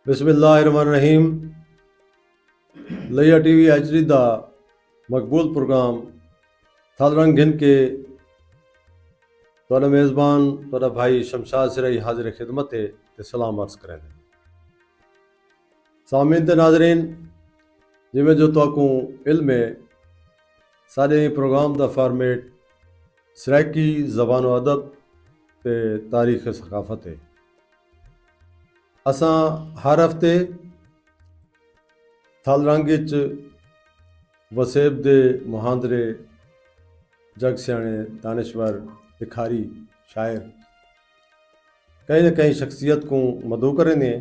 बिस्मिल्लाहिर्रहमानिर्रहीम। लिया TV HD दा मकबूल प्रोग्राम थल रंग गिन के तुहाडा मेज़बान तुहाडा भाई शमशाद सिराई हाजिर खिदमत है ते सलाम अर्ज करें। सामीन ते नाजरीन, जिमें जो तुहाकू इल्म है साडे प्रोग्राम दा फॉर्मेट सराइकी ज़बान व अदब ते तारीख सकाफत है। असां हर हफ्ते थल रंग वसेब दे मुहांदरे जग सियाणे दानश्वर भिखारी शायर कहीं न कहीं शख्सियत को मदू करेंगे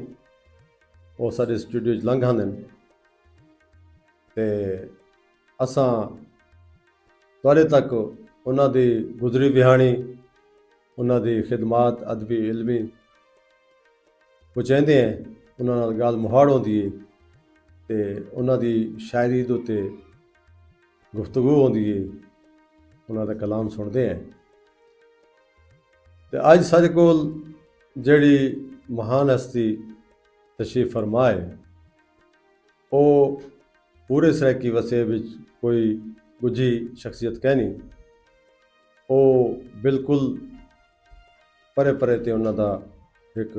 वो साडे स्टूडियो च लंघ आंदे ते असां तुहाडे तक उन्हां दी गुजरी विहाणी उन्हां दी खिदमात अदबी इल्मी पहुँचाते हैं। उन्हां नाल गाल मुहाड़ होंदी है ते उन्हां दी शायरी दे उत्ते गुफ्तगू होंदी है, उन्हां दा कलाम सुनते हैं। ते अज साडे कोल जिहड़ी महान हस्ती तशरीफ फरमाए वो पूरे सराइकी वसे विच कोई गुझी शख्सियत कहनी, वो बिल्कुल परे परे ते उन्हां दा एक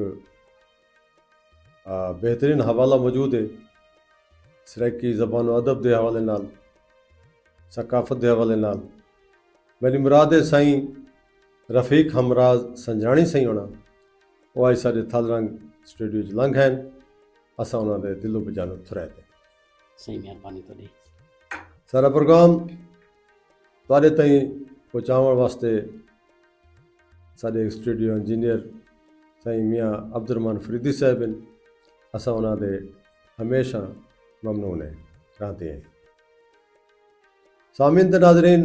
बेहतरीन हवाला मौजूद है। सराइकी ज़बान व अदब के हवाले नाल सकाफत के हवाले नाल मेरी मुराद है साईं रफ़ीक हमराज संजानी साईं होना वो अज साडे थल रंग स्टूडियो च लंघ आइन। असां उन्हां दे दिलो बजानो थुरै ते सही मेहरबानी तुहाडी। सारा प्रोग्राम तुहाडे ताईं पहुँचाउण वास्ते साडे स्टूडियो इंजीनियर साईं मियाँ अब्दुर्रहमान फरीदी साहब आहिनि। असां उन्हां दे हमेशा ममनून है रहते हैं। सामीन ते नाज़रीन,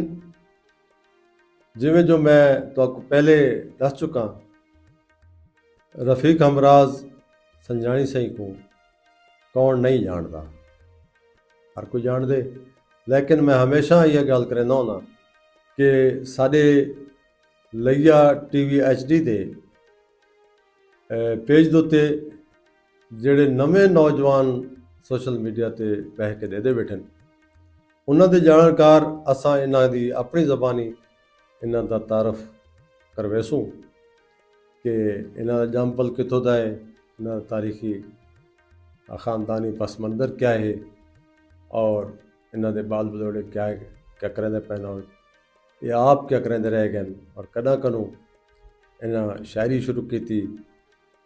जिमें जो मैं तो पहले दस चुका रफ़ीक हमराज संजानी साईं को कौन नहीं जानता, हर कोई जान दे, लेकिन मैं हमेशा यह गल करना होना कि साडे लिया टीवी एचडी दे पेज दे उत्ते जिहड़े नवे नौजवान सोशल मीडिया ते बह के दे बैठे उन्हां दे जानकार असां इन्हां दी अपनी ज़बानी इन्हां दा तारफ करवेसूं कि इन्हां दा जंपल कितों दा है, इन्हां दा तारीखी ख़ानदानी पस मंज़र क्या है और इन्हां दे बाल बलोड़े क्या करेंदे पैन और ये आप क्या करेंदे रह गए और कदा कनूं इन्हां शायरी शुरू की थी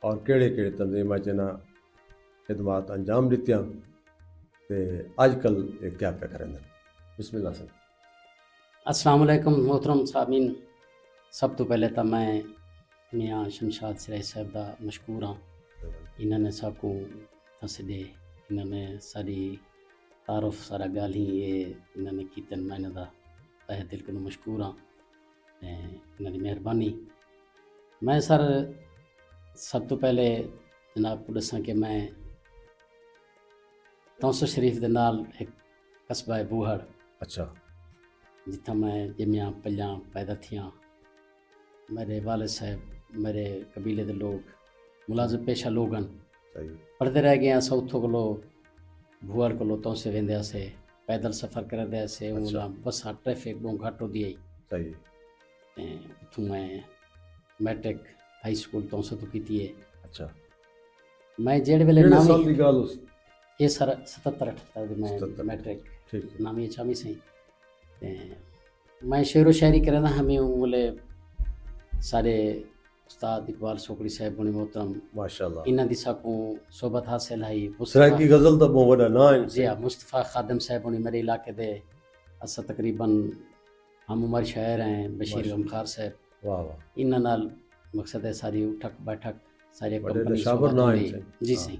और केड़े केड़े तंजीमां च इन्हां खिदमात अंजाम दित्तियां ते अजकल ये क्या पे करेंदे। बिस्मिल्लाह सर। अस्सलाम वालेकुम मोहतरम सामीन। सब तो पहले तो मैं मियाँ शमशाद सिराई साहब का मशकूर हाँ। इन्होंने सबको दसदे इन्होंने सारी तारुफ सारा गल ही ये इन्होंने कीते, मैं इन्हों का तहे दिल को मशकूर हाँ इन्हों की मेहरबानी। मैं सर सब तो पहले जनाब को दसा कि मैं तौंसर शरीफ के नाल एक कस्बा है बूहड़, अच्छा, जिथा मैं जमिया पलियां पैदा थियां। मेरे वालिद साहब मेरे कबीले के लोग मुलाजिम पेशा लोग हैं, पढ़ते रह गए। अस उतों को बूहड़ को तौंसे वेंदे से पैदल सफ़र करते से, अच्छा। बसा ट्रैफिक बहुत घट होती आई। उतों मैं मैट्रिक हाई स्कूल तौंसे तो की है। अच्छा, मैं जेड़े वेले नामी ये सर 77-78 में मैट्रिक नामी चामी सही मैं शेर व शायरी करना हमें बोले सारे उस्ताद इकबाल सोकड़ी साहब बने मोहतरम माशाल्लाह इन्हां दी साकू सोबत हासिल है। सराइकी गज़ल तो बहुत बड़ा ना है जी हाँ। मुस्तफ़ा खादिम साहब बने मेरे इलाके दे अस तकरीबन हम उमर शायर हैं। बशीर गमखार साहब, वाह वाह, इन्हां नाल मकसद है सारी उठक बैठक सारी कंपनी जी सही।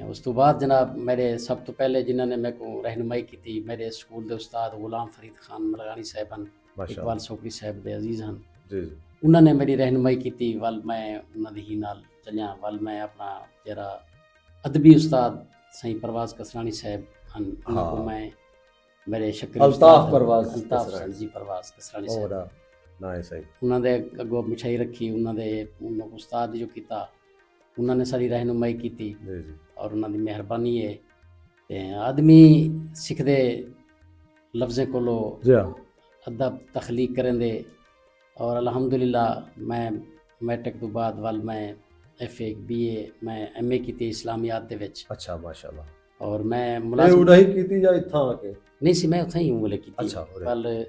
उस तो बाद जनाब मेरे सब तो पहले जिन्होंने मेरे को रहनुमाई की थी मेरे स्कूल के उस्ताद गुलाम फरीद खान मलगानी साहब हैं, इकबाल सोकड़ी साहब के अजीज़ हैं। उन्होंने मेरी रहनुमाई की थी। वल मैं उन्होंने ही नाल चलिया। वल मैं अपना जरा अदबी उस्ताद सही परवाज़ कसरानी साहब हैं, उनको मैं मेरे शक्कर अल्ताफ परवाज़ जी परवाज़ कसरानी साहब ना है सही। उन्होंने अगो मिठाई रखी, उन्होंने उस्ताद जो किया ਉਹਨਾਂ ਨੇ ਸਾਰੀ ਰਹਿਨੁਮਾਈ ਕੀਤੀ ਜੀ ਜੀ ਔਰ ਉਹਨਾਂ ਦੀ ਮਿਹਰਬਾਨੀ ਹੈ। ਤੇ ਆਦਮੀ ਸਿੱਖਦੇ ਲਫ਼ਜ਼ਾਂ ਕੋਲੋਂ ਜੀ ਹਾਂ ਅਦਬ ਤਖਲੀਕ ਕਰਨ ਦੇ। ਔਰ ਅਲਹਮਦੁਲਿਲਾ ਮੈਂ ਮੈਟ੍ਰਿਕ ਤੋਂ ਬਾਅਦ ਵੱਲ ਮੈਂ FA BA ਮੈਂ MA ਕੀਤੀ ਇਸਲਾਮੀਆਤ ਦੇ ਵਿੱਚ। ਅੱਛਾ ਮਾਸ਼ਾਅੱਲਾ। ਔਰ ਮੈਂ ਇਹ ਮੁਲਾਜ਼ਮ ਉਡਾਈ ਕੀਤੀ ਜਾਂ ਇੱਥਾਂ ਆ ਕੇ? ਨਹੀਂ ਸੀ, ਮੈਂ ਉੱਥੇ ਹੀ ਉਂਗਲੇ ਕੀਤੀ। ਅੱਛਾ, ਉਰੇ। ਵੱਲ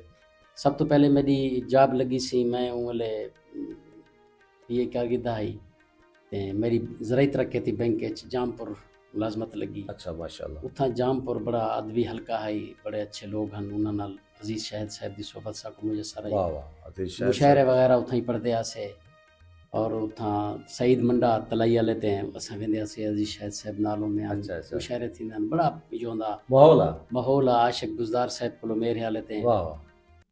ਸਭ ਤੋਂ ਪਹਿਲੇ ਮੇਰੀ ਜॉब ਲੱਗੀ ਸੀ, ਮੈਂ ਉਂਗਲੇ BA ਕਰ ਕੀਤਾ ਸੀ ਤੇ ਮੇਰੀ ਜ਼ਰਾਈ ਤਰੱਕੀਆਤੀ ਬੈਂਕ ਵਿੱਚ ਜਾਮਪੁਰ ਮੁਲਾਜ਼ਮਤ ਲੱਗੀ। ਅੱਛਾ ਮਾਸ਼ਾਅੱਲਾ। ਉੱਥਾਂ ਜਾਮਪੁਰ ਬੜਾ ਅਦਬੀ ਹਲਕਾ ਹੈ, ਬੜੇ ਅੱਛੇ ਲੋਕ ਹਨ। ਉਹਨਾਂ ਨਾਲ ਅਜ਼ੀਜ਼ ਸ਼ਾਹਿਦ ਸਾਹਿਬ ਦੀ सोबत साकू मुझे सारा वाह वाह अतीश शाहिद मुशायरे साहब। वगैरह उत्थां ही पढ़ते आसे। और उत्थां सईद मंडा तलाई वाले ते असां वेंदे आसे अजीज शाहिद साहब नाल हुंदे आं। अच्छा, अच्छा। मुशायरे थींदा आहिनि, बड़ा जोंदा माहौल आ। माहौल आ। आशिक गुज़दार साहब कोलों मेरे हाले ते वाह वाह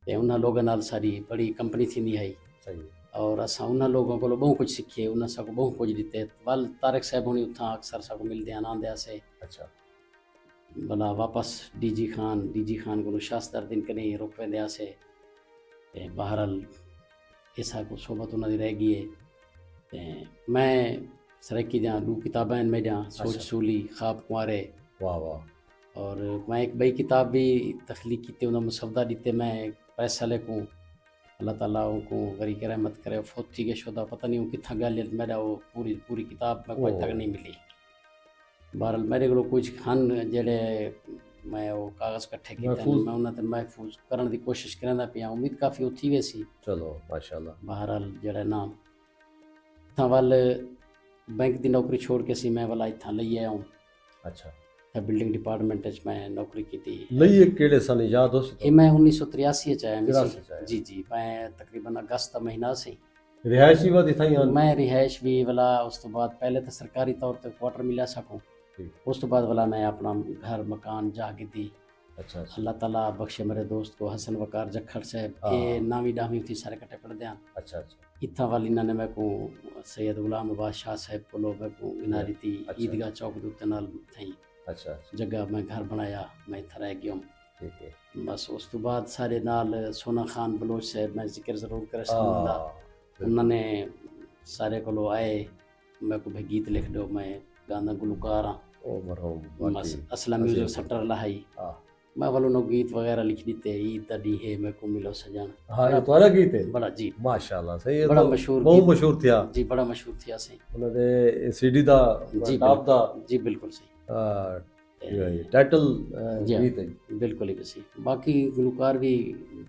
ते उन्हां लोगां नाल सारी बड़ी कंपनी थींदी है। सही और असां उन्हां लोगों कोलों बहुत कुछ सीखे, उन्हां साकू बहुत कुछ दिते। वल तारिक साहब हुणी उत्थां अक्सर साकू मिलदे आन, आंदे आसे। अच्छा भला वापस DG खान को शास्तर दिन कने रुक वेंदे आसे। ते बहरहाल इसा को सोबत उन्हां दी रह गई है। ते मैं सरकी दियां 2 किताबां आहिनि मेरियां, सोच अच्छा। सूली ख्वाब कुंवारे। वाह वाह और मैं एक बई किताब भी तख्लीक की, उन्हें मुसवदा दीते। मैं पैसा ले को अल्लाह ताला को गरी के रहमत करे, फौत थी के शुदा पता नहीं वो कितना गल मेरा वो पूरी किताब में कोई तक नहीं मिली। बहरहाल मेरे को कुछ हन जेड़े मैं वो कागज़ कट्ठे किए, महफूज। मैं उन्हें महफूज करने की कोशिश करना पिया। उम्मीद काफ़ी उठी वे सी। चलो माशाअल्लाह। बहरहाल जेड़ा ना इत्थां वल बैंक की नौकरी छोड़ के सी मैं वाला इत्थां लई आया हूँ। अच्छा बिल्डिंग डिपार्टमेंट में नौकरी की थी। लइए केड़े सन याद हो ये मैं 1983 च आया 83 च आया। जी मैं तकरीबन अगस्त का महीना से रिहायशी बात इथां ही आन। मैं रिहाइश भी वाला उस तो बाद पहले तो सरकारी तौर पर क्वार्टर मिला सकूँ, ठीक। उस तो बाद वाला मैं अपना घर मकान जा की थी। अच्छा अच्छा अल्लाह ताला बख्शे मेरे दोस्त को हसन वकार जखड़ साहब, हाँ। ये 9वीं 10वीं थी सारे कट्ठे पढ़दे हैं। अच्छा अच्छा इत्थां वाल इन्होंने मैं को सैयद गुलाम अब्बास शाह साहब को मैं को इनारी थी अच्छा। ईदगाह चौक दे उत्ते नाल थी अच्छा अच्छा जगह मैं घर बनाया, मैं इत्थे रह गया हूँ। ठीक है। बस उस तो बाद सारे नाल सोना खान बलोच साहब मैं जिक्र जरूर करे सकदा। हाँ उन्होंने सारे को आए, मैं को भाई गीत लिख दो, मैं गाना गुलकार हाँ। ओ मरहूम बस बाकी असला म्यूजिक सटर लाई, हाँ मैं वालों नो गीत वगैरह लिख दीते। ईद दा डी है मैं को मिलो सजन, हाँ ये तुम्हारा गीत है बड़ा जी माशाअल्लाह। सही है बड़ा तो मशहूर बहुत गीत। मशहूर थिया जी बड़ा मशहूर थी असें। ਉਹਨਾਂ ਦੇ CD ਦਾ जी टॉप ਦਾ जी बिल्कुल सही टाइटल जी गीत है। बिल्कुल ही सही। बाकी गुलकार भी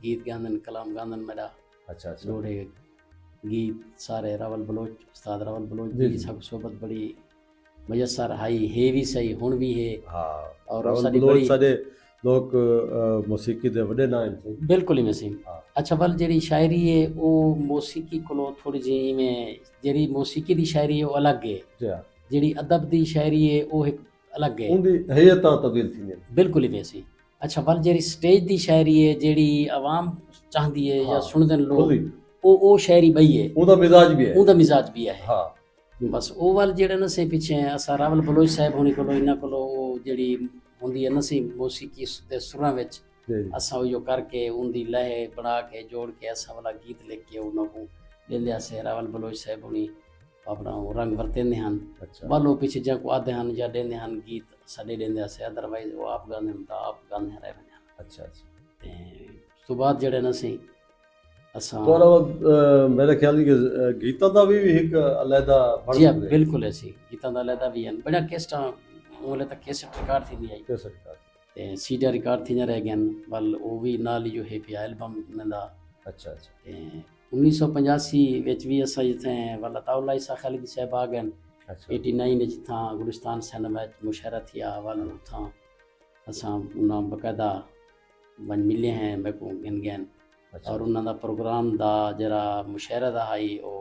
गीत गांदन, कलाम गांदन। मेरा अच्छा अच्छा जोड़े गीत सारे रावल बलोच, उस्ताद रावल बलोच जी, की जी। सब सोबत बड़ी मयसर हाई है भी सही, हुण भी है। हाँ और रावल साडी बलोच बड़ी साडे लोक मौसीकी दे वडे नाम थे। बिल्कुल ही मसीम। हाँ। अच्छा वल जेड़ी शायरी है वो मौसीकी कोलों थोड़ी जी में जेड़ी मौसीकी दी शायरी है वो अलग है, जी हाँ जेड़ी अदब दी शायरी है वो एक अलग है। उनदी हैयतां तब्दील थींदियूं आहिनि। बिल्कुल ही वैसी। अच्छा वल जेड़ी स्टेज दी शायरी है जेड़ी आवाम चाहती है या हाँ, सुनदे लोग, खुली वो शायरी बई है, ਉਹਦਾ ਮਿਜ਼ਾਜ ਵੀ ਹੈ। ਉਹਦਾ ਮਿਜ਼ਾਜ ਵੀ ਹੈ। ਹਾਂ बस ਉਹ ਵੱਲ ਜਿਹੜੇ ਨਾ ਸੇ ਪਿੱਛੇ ਅਸਾਂ ਰਾਵਲ ਬਲੋਚ ਸਾਹਿਬ ਹੋਣੀ ਕੋਲੋਂ ਇਹਨਾਂ ਕੋਲੋਂ ਉਹ ਜਿਹੜੀ ਹੁੰਦੀ ਹੈ ਨਾ ਸੀ ਮੌਸੀਕੀ ਦੇ ਸੁਰਾਂ ਵਿੱਚ ਜੀ ਜੀ ਅਸਾਂ ਉਹ ਕਰਕੇ ਉਹਦੀ ਲਹਿ ਬਣਾ ਕੇ ਜੋੜ ਕੇ ਅਸਾਂ ਵਾਲਾ ਗੀਤ ਲਿਖ ਕੇ ਉਹਨਾਂ ਨੂੰ ਦਿੰਦੇ ਸੇ ਰਾਵਲ ਬਲੋਚ ਸਾਹਿਬ ਹੋਣੀ ਆਪਣਾ ਉਹ ਰੰਗ ਵਰਤਦੇ ਹਨ। ਅੱਛਾ ਬਾਲੋ ਪਿੱਛੇ ਜਾਂ ਕੋ ਆਦੇ ਹਨ ਜਾਂ ਦਿੰਦੇ ਹਨ ਗੀਤ ਸਾਡੇ ਦਿੰਦੇ ਸੇ, ਅਦਰਵਾਈਜ਼ ਉਹ ਆਪ ਗਾਉਂਦੇ ਹਨ ਤਾਂ ਆਪ ਗਾਉਂਦੇ ਰਹਿ ਪੈਂਦੇ ਹਨ। ਅੱਛਾ ਅੱਛਾ ਤੇ ਉਸ ਤੋਂ ਬਾਅਦ ਜਿਹੜੇ ਨਾ ਸੀ ਅਸਾਂ ਤੁਹਾਡਾ ਮੇਰੇ ਖਿਆਲ ਦੀ ਗੀਤਾਂ ਦਾ ਵੀ ਇੱਕ ਅਲੱਗਾ ਜੀ ਹਾਂ ਬਿਲਕੁਲ ਐਸੀ ਗੀਤਾਂ ਦਾ ਲੈਦਾ ਵੀ ਹਨ। ਬੜਾ ਕੈਸਟਾਂ ਉਹਲੇ ਤਾਂ ਕੈਸਟ ਰਿਕਾਰਡ ਥੀਂਦੀ ਆਈ ਕਹਿ ਸਕਦਾ। ਤੇ ਸੀਡੀ ਰਿਕਾਰਡ ਥੀਂਦੇ ਰਹਿ ਗਏ ਵੱਲ ਉਹ ਵੀ ਨਾਲ ਹੀ ਜੋ ਹੈ ਪਿਆ ਐਲਬਮ ਇਹਨਾਂ ਦਾ। ਅੱਛਾ ਅੱਛਾ ਤੇ 1985 ਵਿੱਚ ਵੀ ਅਸਾਂ ਜਿੱਥੇ ਵੱਲ ਤਾਉਲਾ ਇਸਾ ਖਾਲਿਦ ਸਾਹਿਬ ਆ ਗਏ। ਅੱਛਾ 89 ਵਿੱਚ ਥਾਂ ਗੁਲਿਸਤਾਨ ਸਿਨੇਮਾ ਵਿੱਚ ਮੁਸ਼ਾਰਾ ਥਿਆ ਵੱਲ ਥਾਂ ਅਸਾਂ ਉਹਨਾਂ ਬਕਾਇਦਾ ਬਣ ਮਿਲੇ हैं मैं को गिन गए। ਅੱਛਾ और उन्होंने प्रोग्राम दा जरा मुशायरा दा हाई वो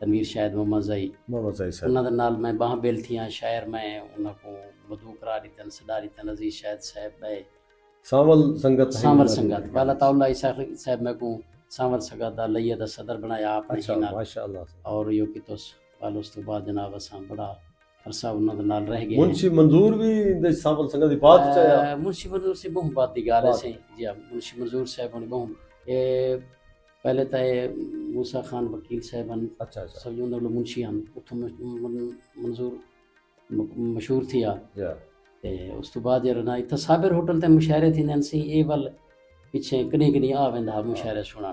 तनवीर शायद मोहम्मद जई मोहम्मद सही साहब उन्होंने नाल मैं बाह बेल थियां शायर मैं उनको मधु करा दितन सदा दितन अजीज शायद साहब भाई सावल संगत है। सांवर संगत वाला ताउला ईसा साहब मैं को सांवर संगत दा लइया दा सदर बनाया आपने अच्छा ही नाल। माशाअल्लाह। और यो की तो वाल उस तो बाद जनाब असां बड़ा अरसा उन्होंने नाल रह गए। मुंशी मंजूर भी दे सावल संगत दी बात चाया। मुंशी मंजूर से बहुत बात दी गाल बात। है जी हां मुंशी मंजूर साहब ने बहुत ये पहले तो ये मूसा खान वकील साहब हैं, अच्छा अच्छा सब जो मुंशी हैं उतों मंजूर मशहूर थी आ या ते उस तो बाद जरा ना इतना साबिर होटल ते मुशायरे थी सी ये वल पिछे कनी कनी आ वेंदा मुशायरे सुना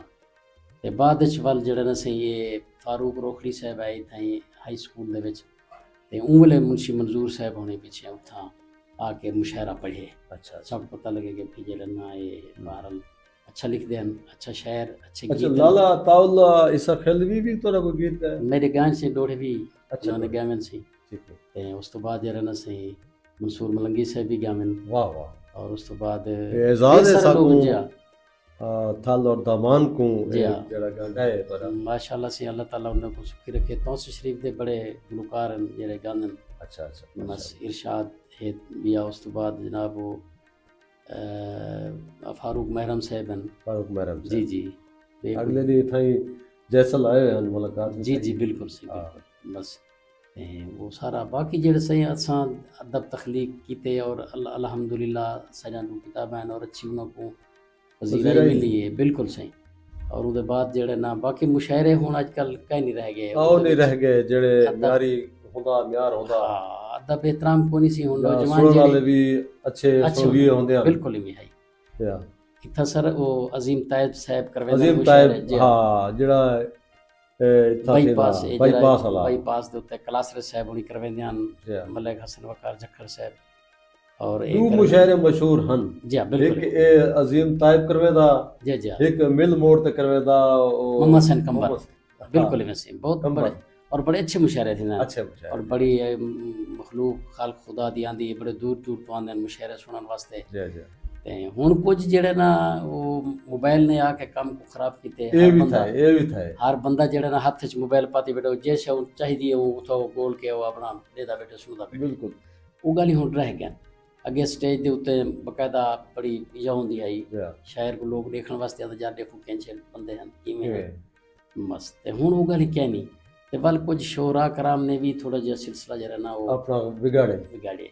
ते बाद च वल जरा ना सी ये फारूक रोखड़ी साहब आए इतना हाई स्कूल दे विच ते उंगले मुंशी मंजूर साहब होने पीछे उठा आके मुशायरा पढ़े अच्छा सब पता लगे कि भी जरा ना ये बहरहाल अच्छा लिख दें, अच्छा शायर, अच्छे अच्छा गीत लाला ताउल्ला इसा खिलवी भी तोरा को गीत है मेरे गान से डोड़े भी अच्छा उन्होंने गावन सी ठीक है ते उस तो बाद जरा ना सी मंसूर मलंगी साहब भी गावन वाह वाह और उस तो बाद एजाज है ढेर सारे साकू लोग जिया थल और दामान को जी हाँ। जरा गांडा है तोरा माशाल्लाह से अल्लाह ताला उन्हें को सुखी रखे तौस शरीफ दे बड़े गुलकार हैं जेरे गानन अच्छा अच्छा बस इरशाद है बिया उस तो बाद जनाब वो फारूक महरम साहब हैं फारूक महरम जी जी अगले दी थाई जैसल आए हैं मुलाकात में जी थाई। जी बिल्कुल सही हाँ। बिल्कुल बस ते वो सारा बाकी जेड़े सही असां अदब तख्लीक कीते और अल्हम्दुलिल्लाह सजा नू किताबां और अच्छी उन्हों को वजीरा वज़ीरा ही मिली है बिल्कुल सही और उसके बाद जेड़े ना बाकी मुशायरे हुण अजकल कहीं नहीं रह गए आओ नहीं रह गए जेड़े अदब- म्यारी हुंदा म्यार हुंदा हाँ, अदब एहतराम को नहीं सी हुण या नौजवान सुनने वाले जेड़े भी अच्छे अच्छे सुनगी होंदे हैं बिल्कुल ही है या इत्था सर वो अजीम तायब साहब करवे अजीम ताइब हाँ जेड़ा इत्था थी बाईपास बाईपास वाला बाईपास दे उत्ते कलासरे साहब उनी करवेंदे हन या। मलिक हसन वकार जखर साहब और दो मुशायरे मशहूर हन जी हाँ, एक बिल्कुल ए अजीम ताइब करवेदा जी जी हाँ। एक मिल मोड़ ते करवेदा मोहम्मद हसन कंबर हाँ, बिल्कुल ही वैसे बहुत कंबर। बड़े और बड़े अच्छे मुशायरे थे ना अच्छे मुशायरे और बड़ी मखलूक खाल खुदा दी आंदी बड़े दूर दूर तो आंदे मुशायरे सुनने वास्ते जी जी ते हुण कुछ जेड़े ना वो मोबाइल ने आके काम को खराब कीते ये भी था ये भी था हर बंदा जेड़ा ना हाथ च मोबाइल पाती बैठो जे शे चाहिए वो उठो गोल के वो अपना देदा बैठे सुनदा बैठे बिल्कुल वो गल हुण रह गया अगे स्टेज दे उत्ते बकायदा बड़ी इजा होंदी आई या शायर को लोग देखने वास्ते आते जा देखो कैंचे बंदे हैं किवें हैं किवें मस्त ते हुण वो गल क्या नहीं ते बल कुछ शोरा कराम ने भी थोड़ा जिहा सिलसिला जरा ना वो अपना बिगाड़े बिगाड़े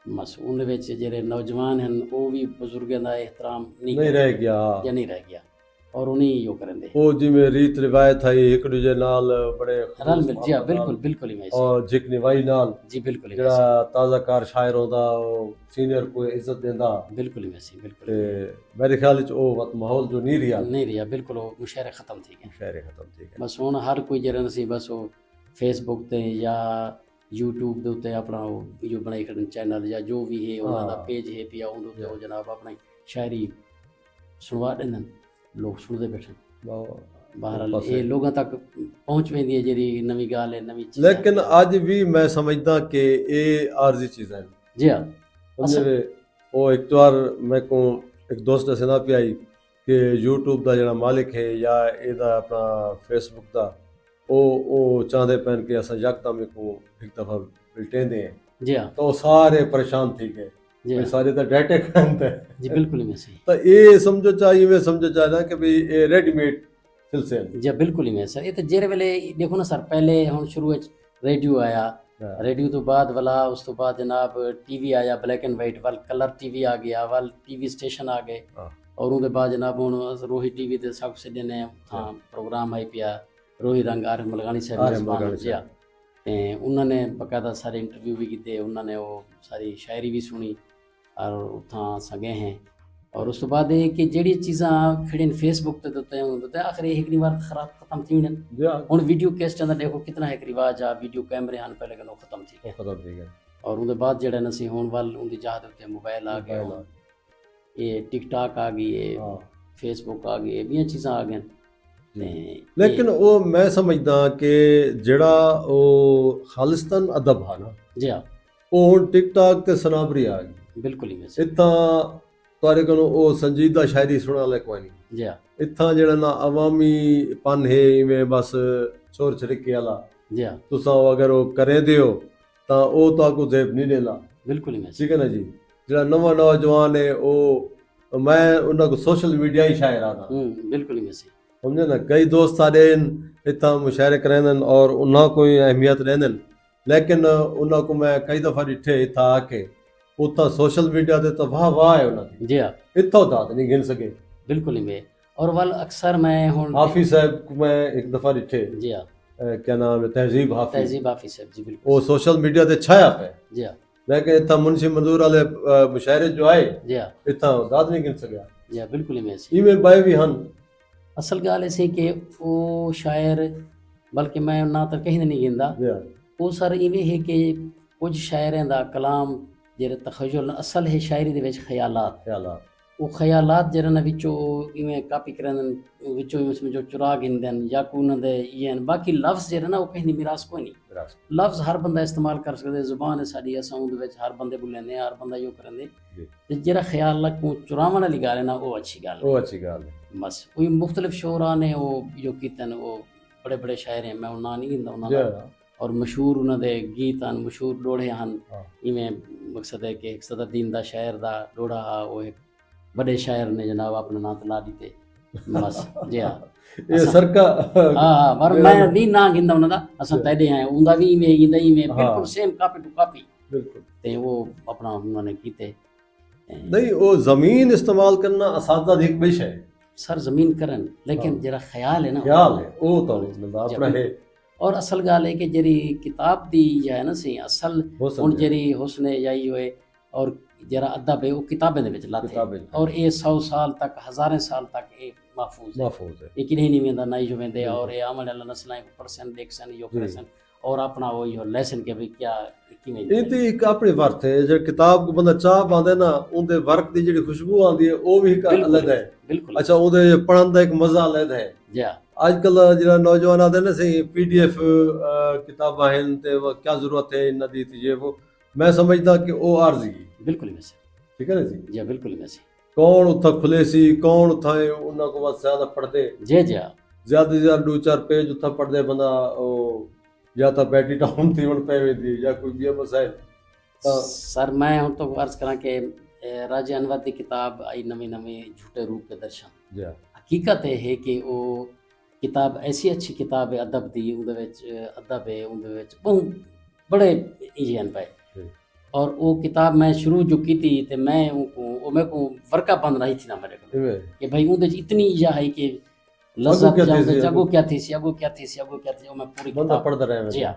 बस उन विच जेरे नौजवान हैं वो भी बुजुर्गों का एहतराम नहीं नहीं रह गया या नहीं रह गया और उन्हीं यो करेंदे वो जिमें रीत रिवायत है एक दूजे नाल बड़े रल मिल जी हाँ, बिल्कुल बिल्कुल ही वैसे और जिक निवाई नाल जी बिल्कुल ही ਜਿਹੜਾ वैसे ਤਾਜ਼ਾਕਾਰ ਸ਼ਾਇਰ ਹੁੰਦਾ ਉਹ ਸੀਨੀਅਰ को इज्जत ਦਿੰਦਾ बिल्कुल ही वैसे बिल्कुल ਤੇ ही। ਮੇਰੇ ਖਿਆਲ ਚ ਉਹ ਵਕਤ ਮਾਹੌਲ ਜੋ ਨਹੀਂ ਰਿਹਾ नहीं रहा बिल्कुल वो मुशायरे खत्म थी गए ਸ਼ਾਇਰੇ ਖਤਮ ਠੀਕ ਹੈ बस हुण हर कोई जरा सी बस वो फेसबुक ते या यूट्यूब ਦੇ ਉੱਤੇ ਆਪਣਾ ਉਹ ਜੋ ਬਣਾਈ ਖੜਨ ਚੈਨਲ ਜਾਂ ਜੋ ਵੀ ਹੈ ਉਹਨਾਂ ਦਾ ਹਾਂ। ਪੇਜ ਹੈ ਪਿਆ ਉਹਦੇ ਉੱਤੇ ਉਹ ਜਨਾਬ ਆਪਣੀ ਸ਼ਾਇਰੀ ਸੁਣਵਾ ਦਿੰਦੇ ਨੇ ਲੋਕ ਸੁਣਦੇ ਬੈਠੇ ਬਹਰਾਲ ਬਸ ਇਹ ਲੋਕਾਂ ਤੱਕ ਪਹੁੰਚ ਪੈਂਦੀ ਹੈ ਜਿਹੜੀ ਨਵੀਂ ਗੱਲ ਹੈ ਨਵੀਂ ਚੀਜ਼ ਲੇਕਿਨ ਅੱਜ ਵੀ ਮੈਂ ਸਮਝਦਾ ਕਿ ਇਹ ਆਰਜ਼ੀ ਚੀਜ਼ਾਂ ਨੇ ਜੀ ਹਾਂ ਸਮਝੇ ਉਹ ਇੱਕ ਵਾਰ ਮੇਰੇ ਕੋ ਇੱਕ ਦੋਸਤ ਦੱਸਣਾ ਪਿਆ ਸੀ ਕਿ YouTube ਦਾ ਜਿਹੜਾ ਮਾਲਿਕ ਹੈ ਜਾਂ ਇਹਦਾ ਆਪਣਾ Facebook ਦਾ ਉਹ ਚਾਹੁੰਦੇ ਪੈਣ ਕਿ ਅਸਾਂ ਯਕਦਮ ਕੋ ਇੱਕ ਦਫਾ ਬਿਲਟੇਂਦੇ हैं जी हाँ तो सारे परेशान थी गए जी हाँ सारे तो डाटे खाते जी बिल्कुल ही मैं सही तो ये समझो चाहिए मैं समझो चाहना कि भाई ये रेडीमेड सिलसिले ने। जी बिल्कुल ही मैं सर ये तो जेरे वेले देखो ना सर पहले हम शुरू में रेडियो आया हाँ, रेडियो तो बाद वाला उस तो बाद जनाब टीवी आया ब्लैक एंड वाइट वाल कलर टीवी आ गया वाल टीवी स्टेशन आ गए हाँ। और उनके बाद जनाब हुण रोही टीवी ते सब से देने हाँ प्रोग्राम आई पिया रोही रंग आरिफ मलगानी साहब आरिफ मेज़बान मलगानी जी हाँ ते उन्होंने बकायदा सारे इंटरव्यू भी किए उन्होंने वो सारी शायरी भी सुनी और उतना सगे हैं और उस तो बाद ये कि जेड़ी चीज़ां खड़ी फेसबुक ते उत्ते होंदे आखिर एक बार खराब खत्म थी वञनि जी हाँ, हुण वीडियो कैसेटां दा देखो कितना एक रिवाज आ वीडियो कैमरे हैं पहले कनो खत्म थी गए खत्म थी गए और उनके बाद जेड़ा नसी होने वाल उनकी जहाँ दे उत्ते मोबाइल आ गए मोबाइल आ ये टिकटॉक आ गई ये हाँ। फेसबुक आ गई ये चीज़ां आ गई लेकिन वो मैं समझदा कि जेड़ा वो खालिस्तान अदब है ना जी हाँ वो हुण टिकटॉक ते सनाबरी आ गई बिल्कुल ही वैसे इत्थां तुहाडे कोलों ਉਹ ਸੰਜੀਦਾ ਸ਼ਾਇਰੀ ਸੁਣਾ ਲੈ ਕੋਈ ਨਹੀਂ जी हाँ ਇੱਥਾਂ ਜਿਹੜਾ ਨਾ ਅਵਾਮੀ ਪਨ ਹੈ ਇਵੇਂ ਬਸ ਚੋਰ ਛੜਕੇ ਵਾਲਾ जी हाँ ਤੁਸੀਂ ਅਗਰ ਉਹ ਕਰੇ ਦਿਓ ਤਾਂ ਉਹ ਤੁਹਾਨੂੰ ਜ਼ੇਬ ਨਹੀਂ ਦੇਲਾ बिल्कुल ही वैसे ਠੀਕ ਹੈ ਨਾ ਜੀ ਜਿਹੜਾ ਨਵਾਂ ਨੌਜਵਾਨ ਹੈ ਉਹ ਮੈਂ ਉਹਨਾਂ ਕੋ ਸੋਸ਼ਲ ਮੀਡੀਆ ਹੀ ਸ਼ਾਇਰ ਆਦਾ बिल्कुल ही वैसे ਸਮਝੇ ਨਾ ਕਈ ਦੋਸਤ ਸਾਡੇ ਇੱਥਾਂ ਮੁਸ਼ਾਇਰੇ ਕਰਾਉਂਦੇ ਨੇ ਔਰ ਉਹਨਾਂ ਕੋਈ ਅਹਿਮੀਅਤ ਰਹਿੰਦੇ ਨੇ ਲੇਕਿਨ ਉਹਨਾਂ ਕੋ ਮੈਂ ਕਈ ਦਫਾ ਡਿੱਠੇ ਇੱਥਾਂ ਆ ਕੇ ਉੱਥਾਂ ਸੋਸ਼ਲ ਮੀਡੀਆ ਤੇ ਤਾਂ ਵਾਹ ਵਾਹ ਹੈ ਉਹਨਾਂ ਦੀ जी हाँ ਇੱਥੋਂ ਦਾਤ ਨਹੀਂ ਗਿਣ ਸਕੇ बिल्कुल ही मैं और वल अक्सर मैं हुन हाफिज साहब को मैं एक दफा डिठे जी हाँ, क्या नाम है तहजीब हाफिज तहजीब हाफिज साहब जी बिल्कुल वो सोशल मीडिया ते छाया पे जी हाँ लेकिन इतना मुंशी मंजूर वाले मुशायरे जो आए जी हाँ इतना दाद नहीं गिन सकिया जी हाँ बिल्कुल ही वैसे इवें बाय भी हन असल गाल ऐसी कि वो शायर बल्कि मैं ना तो कहीं नहीं गिनदा जी हाँ ਉਹ ਸਰ ਇਵੇਂ ਹੈ ਕਿ ਕੁਝ ਸ਼ਾਇਰਾਂ ਦਾ ਕਲਾਮ ਜਿਹੜੇ ਤਖਯਲ ਅਸਲ ਹੈ ਸ਼ਾਇਰੀ ਦੇ ਵਿੱਚ ਖਿਆਲਾਤ ख्यालात ਉਹ ਖਿਆਲਾਤ ਜਿਹੜੇ ਨਾ ਵਿੱਚੋਂ ਇਵੇਂ ਕਾਪੀ ਕਰਨ ਵਿੱਚੋਂ ਉਸ ਵਿੱਚ ਚੁਰਾ ਗਿੰਦੇ ਨੇ ਜਾਂ ਕੋਈ ਉਹਨਾਂ ਦੇ ਇਹ ਹਨ ਬਾਕੀ ਲਫ਼ਜ਼ ਜਿਹੜੇ ਨਾ ਉਹ ਕਿਸੇ ਦੀ ਮਿਰਾਸ ਕੋਈ ਨਹੀਂ विरासत ਲਫ਼ਜ਼ ਹਰ ਬੰਦਾ ਇਸਤੇਮਾਲ ਕਰ ਸਕਦਾ ਜ਼ੁਬਾਨ ਹੈ ਸਾਡੀ ਅਸਾਂ ਉਹਦੇ ਵਿੱਚ ਹਰ ਬੰਦੇ ਬੋਲਦੇ ਹਰ ਬੰਦਾ ਯੋ ਕਰਦੇ जी ਤੇ ਜਿਹੜਾ ਖਿਆਲ ਨੂੰ ਚੁਰਾਵਣ ਵਾਲੀ ਗੱਲ ਹੈ ਨਾ ਉਹ ਅੱਛੀ ਗੱਲ वो अच्छी गाल है ਹੈ ਬਸ ਕੋਈ ਮੁxtਲਿਫ ਸ਼ੋਰਾ ਨੇ ਉਹ ਜੋ ਕੀਤੇ ਨੇ ਉਹ ਬੜੇ ਬੜੇ ਸ਼ਾਇਰ ਹੈ ਮੈਂ ਉਹਨਾਂ ਨਹੀਂ ਗਿੰਦਾ ਉਹਨਾਂ जी ਦਾ हाँ ਔਰ ਮਸ਼ਹੂਰ ਉਹਨਾਂ ਦੇ ਗੀਤ ਹਨ ਮਸ਼ਹੂਰ ਲੋੜੇ ਹਨ ਹਾਂ। ਇਵੇਂ ਮਕਸਦ ਹੈ ਕਿ ਸਦਰਦੀਨ ਦਾ ਸ਼ਾਇਰ ਦਾ ਲੋੜਾ ਆ ਉਹ ਇੱਕ ਵੱਡੇ ਸ਼ਾਇਰ ਨੇ ਜਨਾਬ ਆਪਣਾ ਨਾਂ ਤਲਾ ਦਿੱਤੇ ਬਸ ਜੀ ਹਾਂ ये सरका ਹਾਂ ਪਰ ਮੈਂ ਵੀ ਨਾ ਗਿੰਦਾ ਉਹਨਾਂ ਦਾ ਅਸਾਂ ਤੈਦੇ ਆਏ ਉਹਦਾ ਵੀ ਇਵੇਂ ਗਿੰਦਾ ਇਵੇਂ ਹਾਂ। ਬਿਲਕੁਲ ਸੇਮ ਕਾਪੀ ਟੂ ਕਾਪੀ बिल्कुल ਤੇ ਉਹ ਆਪਣਾ ਉਹਨਾਂ ਨੇ ਕੀਤੇ नहीं वो जमीन इस्तेमाल करना असादा दी एक बिश है ਸਰ ਜ਼ਮੀਨ ਕਰਨ ਹਾਂ। ਲੇਕਿਨ ਜਿਹੜਾ ਖਿਆਲ ਹੈ ਨਾ ख्याल है वो तो मतलब अपना है ਔਰ ਅਸਲ ਗੱਲ ਹੈ ਕਿ ਜਿਹੜੀ ਕਿਤਾਬ ਦੀ ਹੈ ਨਾ ਸੀ ਅਸਲ हो ਹੁਣ सकता ਜਿਹੜੀ ਹੁਸਨੇ ਜਾਈ ਹੋਏ ਔਰ ਜਿਹੜਾ ਅਦਬ ਹੈ ਉਹ ਕਿਤਾਬਾਂ ਦੇ ਵਿੱਚ ਲਾਤੇ किताबें ਔਰ ਇਹ 100 ਸਾਲ ਤੱਕ ਹਜ਼ਾਰਾਂ ਸਾਲ ਤੱਕ ਇਹ महफूज है महफूज है ये किन्हीं नहीं वेंदा नहीं जो वेंदे और ये आमल अल्लाह नस्लां परसेंट देखसन यो जी। करसन और अपना वो यो लेसन के भी क्या किवें ਇਹ ਤੇ ਇੱਕ ਆਪਣੇ ਵਰਤ ਹੈ ਜੇ ਕਿਤਾਬ ਕੋ ਬੰਦਾ ਚਾਹ ਪਾਉਂਦਾ ਨਾ ਉਹਦੇ ਵਰਕ ਦੀ ਜਿਹੜੀ ਖੁਸ਼ਬੂ ਆਉਂਦੀ ਹੈ ਉਹ ਵੀ ਇੱਕ ਅਲੱਗ ਹੈ बिल्कुल ਅੱਛਾ ਉਹਦੇ ਪੜਨ ਦਾ ਇੱਕ ਮਜ਼ਾ ਅਲੱਗ ਹੈ जी ਅੱਜ ਕੱਲ ਜਿਹੜਾ ਨੌਜਵਾਨ ਆਦੇ ਨੇ ਸਹੀ ਪੀਡੀਐਫ ਕਿਤਾਬਾਂ ਹਨ ਤੇ ਉਹ ਕੀ ਜ਼ਰੂਰਤ ਹੈ ਇਹਨਾਂ ਦੀ ਤੇ ਇਹ ਉਹ ਮੈਂ ਸਮਝਦਾ ਕਿ ਉਹ ਆਰਜ਼ੀ ਹੈ बिल्कुल वैसे ਠੀਕ ਹੈ ਨਾ ਜੀ जी बिल्कुल वैसे ਕੌਣ ਉੱਥਾ ਖੁੱਲੇ ਸੀ ਕੌਣ ਉੱਥਾ ਉਹਨਾਂ ਕੋ ਬਸ ਜ਼ਿਆਦਾ ਪੜਦੇ जी जी ਜ਼ਿਆਦਾ ਤੋਂ ਜ਼ਿਆਦਾ 2-4 ਪੇਜ ਉੱਥਾ ਪੜਦੇ ਬੰਦਾ ਉਹ ਜਾਂ ਤਾਂ ਬੈਟਰੀ ਡਾਊਨ ਥੀ ਹੁਣ ਪੈ ਵੇਦੀ ਜਾਂ ਕੋਈ ਵੀ ਮਸਾਇਲ ਤਾਂ सर मैं हूं तो अर्ज करा कि राजे अनवर की किताब आई नवी नवी झूठे रूप के दर्शन ਜੀ हकीकत ये है कि वो किताब ऐसी अच्छी किताब है अदब दी उहदे विच अदब है उहदे विच बहुत बड़े इंजन पे जी। और वो किताब मैं शुरू जो की थी तो मैं वो मेरे को वर्का बंद रही थी ना मेरे को ਇਵੇਂ कि भाई उहदे च इतनी इजा है कि अगो लज्जत क्या थी जाऊं सी, अगो क्या थी सी अगो क्या थी सी अगो क्या थी वो मैं पूरी ਬੰਦਾ किताब ਪੜਦਾ ਰਹੇ जी हाँ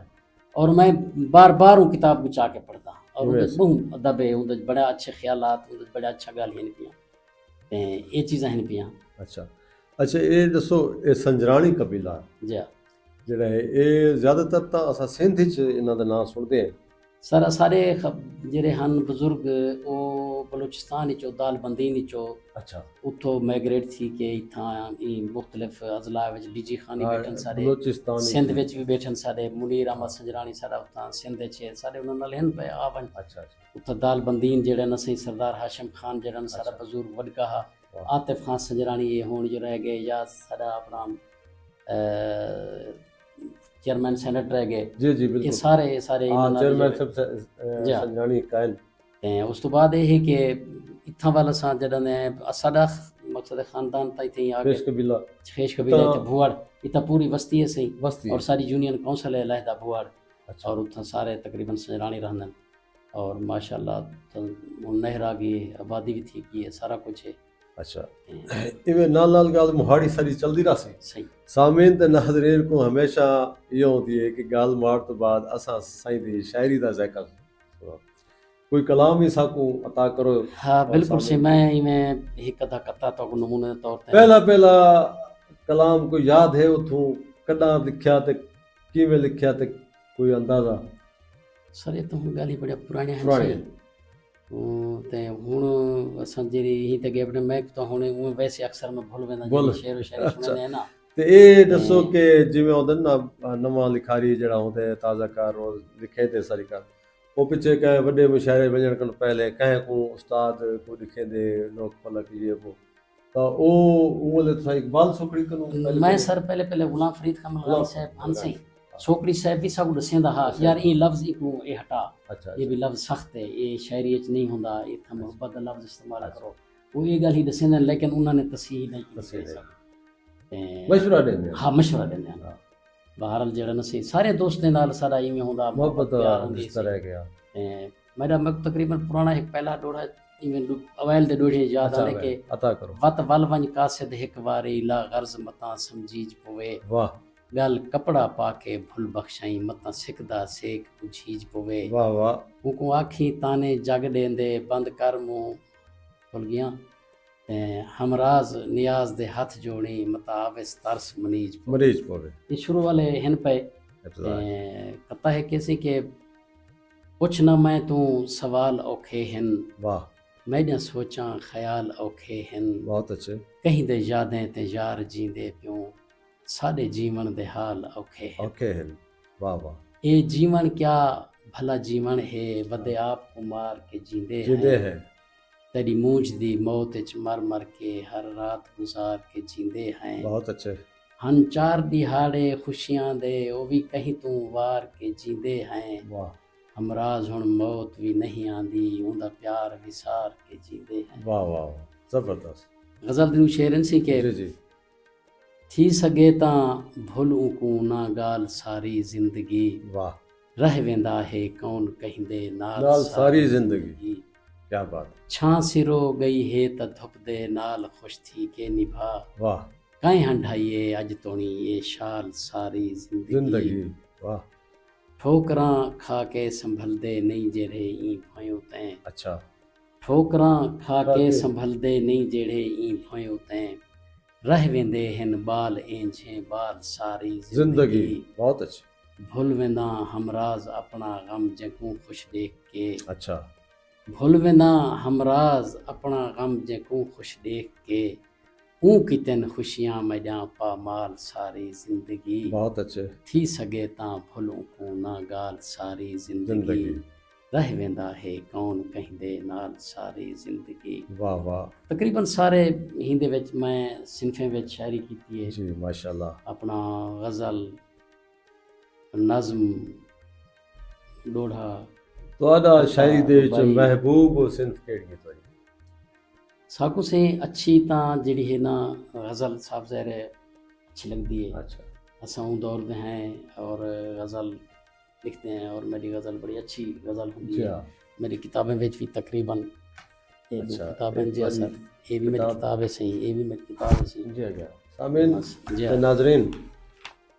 और मैं बार बार वो किताब को चाह के पढ़ता और उहदे वैसे। च बहुत अदब है उहदे च बड़ा अच्छे ख्यालात उहदे च बड़ा अच्छा गालियां न पियां ते ये चीज़ां हैं पियां ਅੱਛਾ ਅੱਛਾ ਇਹ ਦੱਸੋ ਇਹ ਸੰਜਰਾਣੀ ਕਬੀਲਾ जी हाँ ਜਿਹੜਾ ਹੈ ਇਹ ਜ਼ਿਆਦਾਤਰ ਤਾਂ ਅਸਾਂ ਸਿੰਧ ਵਿੱਚ ਇਹਨਾਂ ਦਾ ਨਾਮ ਸੁਣਦੇ ਹਾਂ सर सारे ਜਿਹੜੇ ਹਨ ਬਜ਼ੁਰਗ ਉਹ ਬਲੋਚਿਸਤਾਨ ਵਿੱਚੋਂ ਦਾਲਬੰਦੀ ਵਿੱਚੋਂ ਅੱਛਾ ਉੱਥੋਂ ਮਾਈਗ੍ਰੇਟ ਸੀ ਕਿ ਇੱਥਾਂ ਇਹ ਮੁxtਲਿਫ ਅਜ਼ਲਾ ਵਿੱਚ ਡੀਜੀ ਖਾਨੀ ਬੈਠਣ ਸਾਰੇ ਬਲੋਚਿਸਤਾਨ ਸਿੰਧ ਵਿੱਚ ਵੀ ਬੈਠਣ ਸਾਡੇ ਮੁਨੀਰ ਅਹਿਮਦ ਸੰਜਰਾਣੀ ਸਾਡਾ ਉੱਥਾਂ ਸਿੰਧ ਵਿੱਚ ਹੈ, ਸਾਰੇ ਉਹਨਾਂ ਨਾਲ ਹਨ ਪਏ ਆਵਣ ਅੱਛਾ ਅੱਛਾ ਉੱਥੋਂ ਦਾਲਬੰਦੀਨ ਜਿਹੜਾ ਨਸੀ ਸਰਦਾਰ ਹਾਸ਼ਮ ਖਾਨ ਜਿਹੜਾ ਨਾ ਸਾਡਾ ਅੱਛਾ। ਬਜ਼ੁਰਗ ਵਡਕਾ ਵਾਹ। ਆਤਿਫ ਖਾਨ ਸੰਜਰਾਣੀ ਇਹ ਹੁਣ ਜੋ ਰਹਿ ਗਏ ਜਾਂ ਸਾਡਾ ਆਪਣਾ ਚੇਅਰਮੈਨ ਸੈਨੇਟ ਰਹਿ ਗਏ ਜੀ ਜੀ ਇਹ ਬਿਲਕੁਲ ਸਾਰੇ ਸਾਰੇ ਹਾਂ ਇਹਨਾਂ ਨਾਲ ਚੇਅਰਮੈਨ ਜਿਹੜੇ- ਸਾਹਿਬ ਜੀ ਹਾਂ। ਸੰਜਰਾਣੀ ਕਾਇਲ ਤੇ ਉਸ ਤੋਂ ਬਾਅਦ ਇਹ ਹੈ ਕਿ ਇੱਥਾਂ ਵਾਲਾ ਸਾਂ ਜਿਹੜਾ ਨੇ ਸਾਡਾ ਮਕਸਦ ਖਾਨਦਾਨ ਤਾਂ ਇੱਥੇ ਹੀ ਆ ਪੇਸ਼ ਕੇ ਕਬੀਲਾ ਖੇਸ਼ ਕਬੀਲਾ ਤਾਂ- ਇੱਥੇ ਭੂਆੜ ਇੱਥੇ ਪੂਰੀ ਬਸਤੀ ਹੈ ਸਹੀ ਬਸਤੀ और सारी यूनियन काउंसिल है लहदा भुआड़ ਅੱਛਾ और उत्थां सारे तकरीबन सजरानी रहंदन और माशाल्लाह तो नहर आ गई है आबादी भी थी की है सारा कुछ है ਅੱਛਾ ते ਇਵੇਂ ਨਾਲ ਨਾਲ ਗੱਲ ਮੁਹਾੜੀ ਸਾਰੀ ਚੱਲਦੀ ਰਹੀ सही ਸਾਮੀਨ ਤੇ ਨਾਜ਼ਰੀਨ को हमेशा ਇਹ ਹੁੰਦੀ ਹੈ ਕਿ ਗੱਲ ਮਾਰ ਤੋਂ ਬਾਅਦ ਅਸਾਂ ਸਾਈਂ ਦੀ ਸ਼ਾਇਰੀ ਦਾ ਜ਼ਾਇਕਾ ਸੁਣਾਓ। ਕੋਈ ਕਲਾਮ ਹੀ ਸਾਕੂ ਅਤਾ ਕਰੋ हाँ और बिल्कुल से सामने- मैं इवें एक अदा करता तो नमूने तौर पे ਪਹਿਲਾ ਪਹਿਲਾ ਕਲਾਮ ਕੋਈ ਯਾਦ ਹੈ ਉਥੋਂ ਕਦਾਂ ਲਿਖਿਆ ਤੇ ਕਿਵੇਂ ਲਿਖਿਆ ਤੇ ਕੋਈ ਅੰਦਾਜ਼ਾ सर ये तो हुण गाली बड़े पुराने हैं ਪੁਰਾਣੇ ते हुण असां जेरी ही ते गए अपने मैक तो हुण उवें वैसे अक्सर मैं भूल वेंदा भुल। जेरी शेर शायरी अच्छा। सुनने ना ਤੇ ਇਹ ਦੱਸੋ ਕਿ ਜਿਵੇਂ ਹੁੰਦੇ ਨਾ ਨਵਾਂ ਲਿਖਾਰੀ ਜਿਹੜਾ ਹੁੰਦਾ ਹੈ ਤਾਜ਼ਾ ਕਾਰ ਉਹ ਲਿਖੇ ਤੇ ਸਾਰੀ ਕਰ ਉਹ ਪਿੱਛੇ ਕਹੇ ਵੱਡੇ ਮੁਸ਼ਾਇਰੇ ਵਜਣ ਕੋਲ ਪਹਿਲੇ ਕਹੇ ਕੋ ਉਸਤਾਦ ਕੋ ਲਿਖੇ ਦੇ ਲੋਕ ਪਲਕ ਇਹ ਉਹ ਤਾਂ ਉਹ ਉਹਲੇ ਤਾਂ ਇਕਬਾਲ ਸੁਖੜੀ ਕੋ मैं सर पहले पहले गुलाम फरीद कमल गुलाम गान साहब हंसी फरीद। छोकरी साहब भी सब दसेंदा हा यार ये लफ्ज इको ये हटा ਅੱਛਾ ये भी लफ्ज सख्त है ये शायरी च नहीं होंदा इत्थां मुहब्बत दा लफ्ज इस्तेमाल करो वो ये गल ही दसेंदा लेकिन उन्होंने तसीह नहीं की तसीह नहीं। ते ਮਸ਼ਵਰਾ ਦੇਂਦੇ हाँ मशवरा देंदे हाँ। बहरहाल जेड़ा नसी सारे दोस्तें नाल सारा इवें होंदा ਮੁਹੱਬਤ प्यार ਦਾ होंदी ਰਿਸ਼ਤਾ सी। ਰਹਿ ਗਿਆ ते मेरा मग तकरीबन पुराना एक पहला डोड़ा इवें अवैल दे डोढ़े याद अच्छा आने के अता करो। वत वल वंज कासिद हिक वारी ला गर्ज मता समझीज पवे वाह गल कपड़ा पाके भुल बख्शाई मता सिकदा सेक बुझीज पवे वाह वाह हूको आखी ताने जग देंदे बंद कर मुंह खुल गया ते हमराज नियाज दे हाथ जोड़ी मता आवेस तरस मनीज पवे। मरीज पवे ये शुरू वाले हिन पे इब्तिदा कहता है कैसे के पुछ न मैं तू सवाल औखे हिन वाह मैं न सोचा ख्याल औखे हिन बहुत अच्छे कहीं दे यादें ते यार जींदे प्यों साडे जीवन दे हाल औखे हिन। ओके हैं वाह वाह ये जीवन क्या भला जीवन है वदे आप को मार के जींदे जिंदे हैं हैं तेरी मूंछ दी मौत च मर मर के हर रात गुजार के जींदे हैं बहुत अच्छे हन चार दिहाड़े खुशियां दे ओ भी कहीं तू वार के जींदे हैं वाह हमराज हुण मौत भी नहीं आंदी उंदा प्यार विसार के जींदे हैं। वाह वाह वाह, जबरदस्त गज़ल दिनू शेरन सी के जी जी थी सघे तां भुल को ना गाल सारी जिंदगी वाह रह वेंदा है कौन कहिंदे नाल नाल सारी जिंदगी क्या बात छां सिरो गई है त धुप दे नाल खुश थी के निभा वाह काई हंडाइए अज तोणी ये शाल सारी जिंदगी जिंदगी वाह ठोकरां खा के संभलदे नहीं जेड़े ई भयो तैं अच्छा ठोकरां खा के के संभलदे नहीं जेड़े ई भयो तैं रह वेंदे हिन बाल ऐंझे बाल सारी जिंदगी जिंदगी बहुत अच्छी भुल वेंदा हमराज अपना गम जेकू खुश देख के अच्छा भुल वेंदा हमराज अपना गम जेकू खुश देख के ऊं कितन खुशियां मजा पा माल सारी जिंदगी बहुत अच्छे थी सघे तां भुलूं को ना गाल सारी जिंदगी जिंदगी रह वेंदा है कौन कहिंदे नाल सारी जिंदगी। वाह वाह तकरीबन सारे हिंदे विच मैं सिनफे विच शायरी कीती है जी माशाल्लाह अपना गज़ल नज़म डोढ़ा ਤੁਹਾਡਾ ਸ਼ਾਇਰੀ ਦੇ ਵਿੱਚ भाई ਮਹਿਬੂਬ ਸਿਨਫ ਕਿਹੜੀ ਹੈ ਤੁਹਾਡੀ साकू से अच्छी तां जिहड़ी है ना गज़ल साहब ज़ाहिर है अच्छी लगती है अच्छा असां उन दौर दे हैं और गज़ल लिखते हैं और मेरी गज़ल बड़ी अच्छी गज़ल होती जी है हाँ मेरी किताबें विच भी तकरीबन ये दो अच्छा, किताबें एक जी बड़ी सर ये भी मेरी किताब- किताब है सही ये भी मेरी किताब है सही जी हाँ सामीन बस, जी ਤੇ हाँ। ਨਾਜ਼ਰੀਨ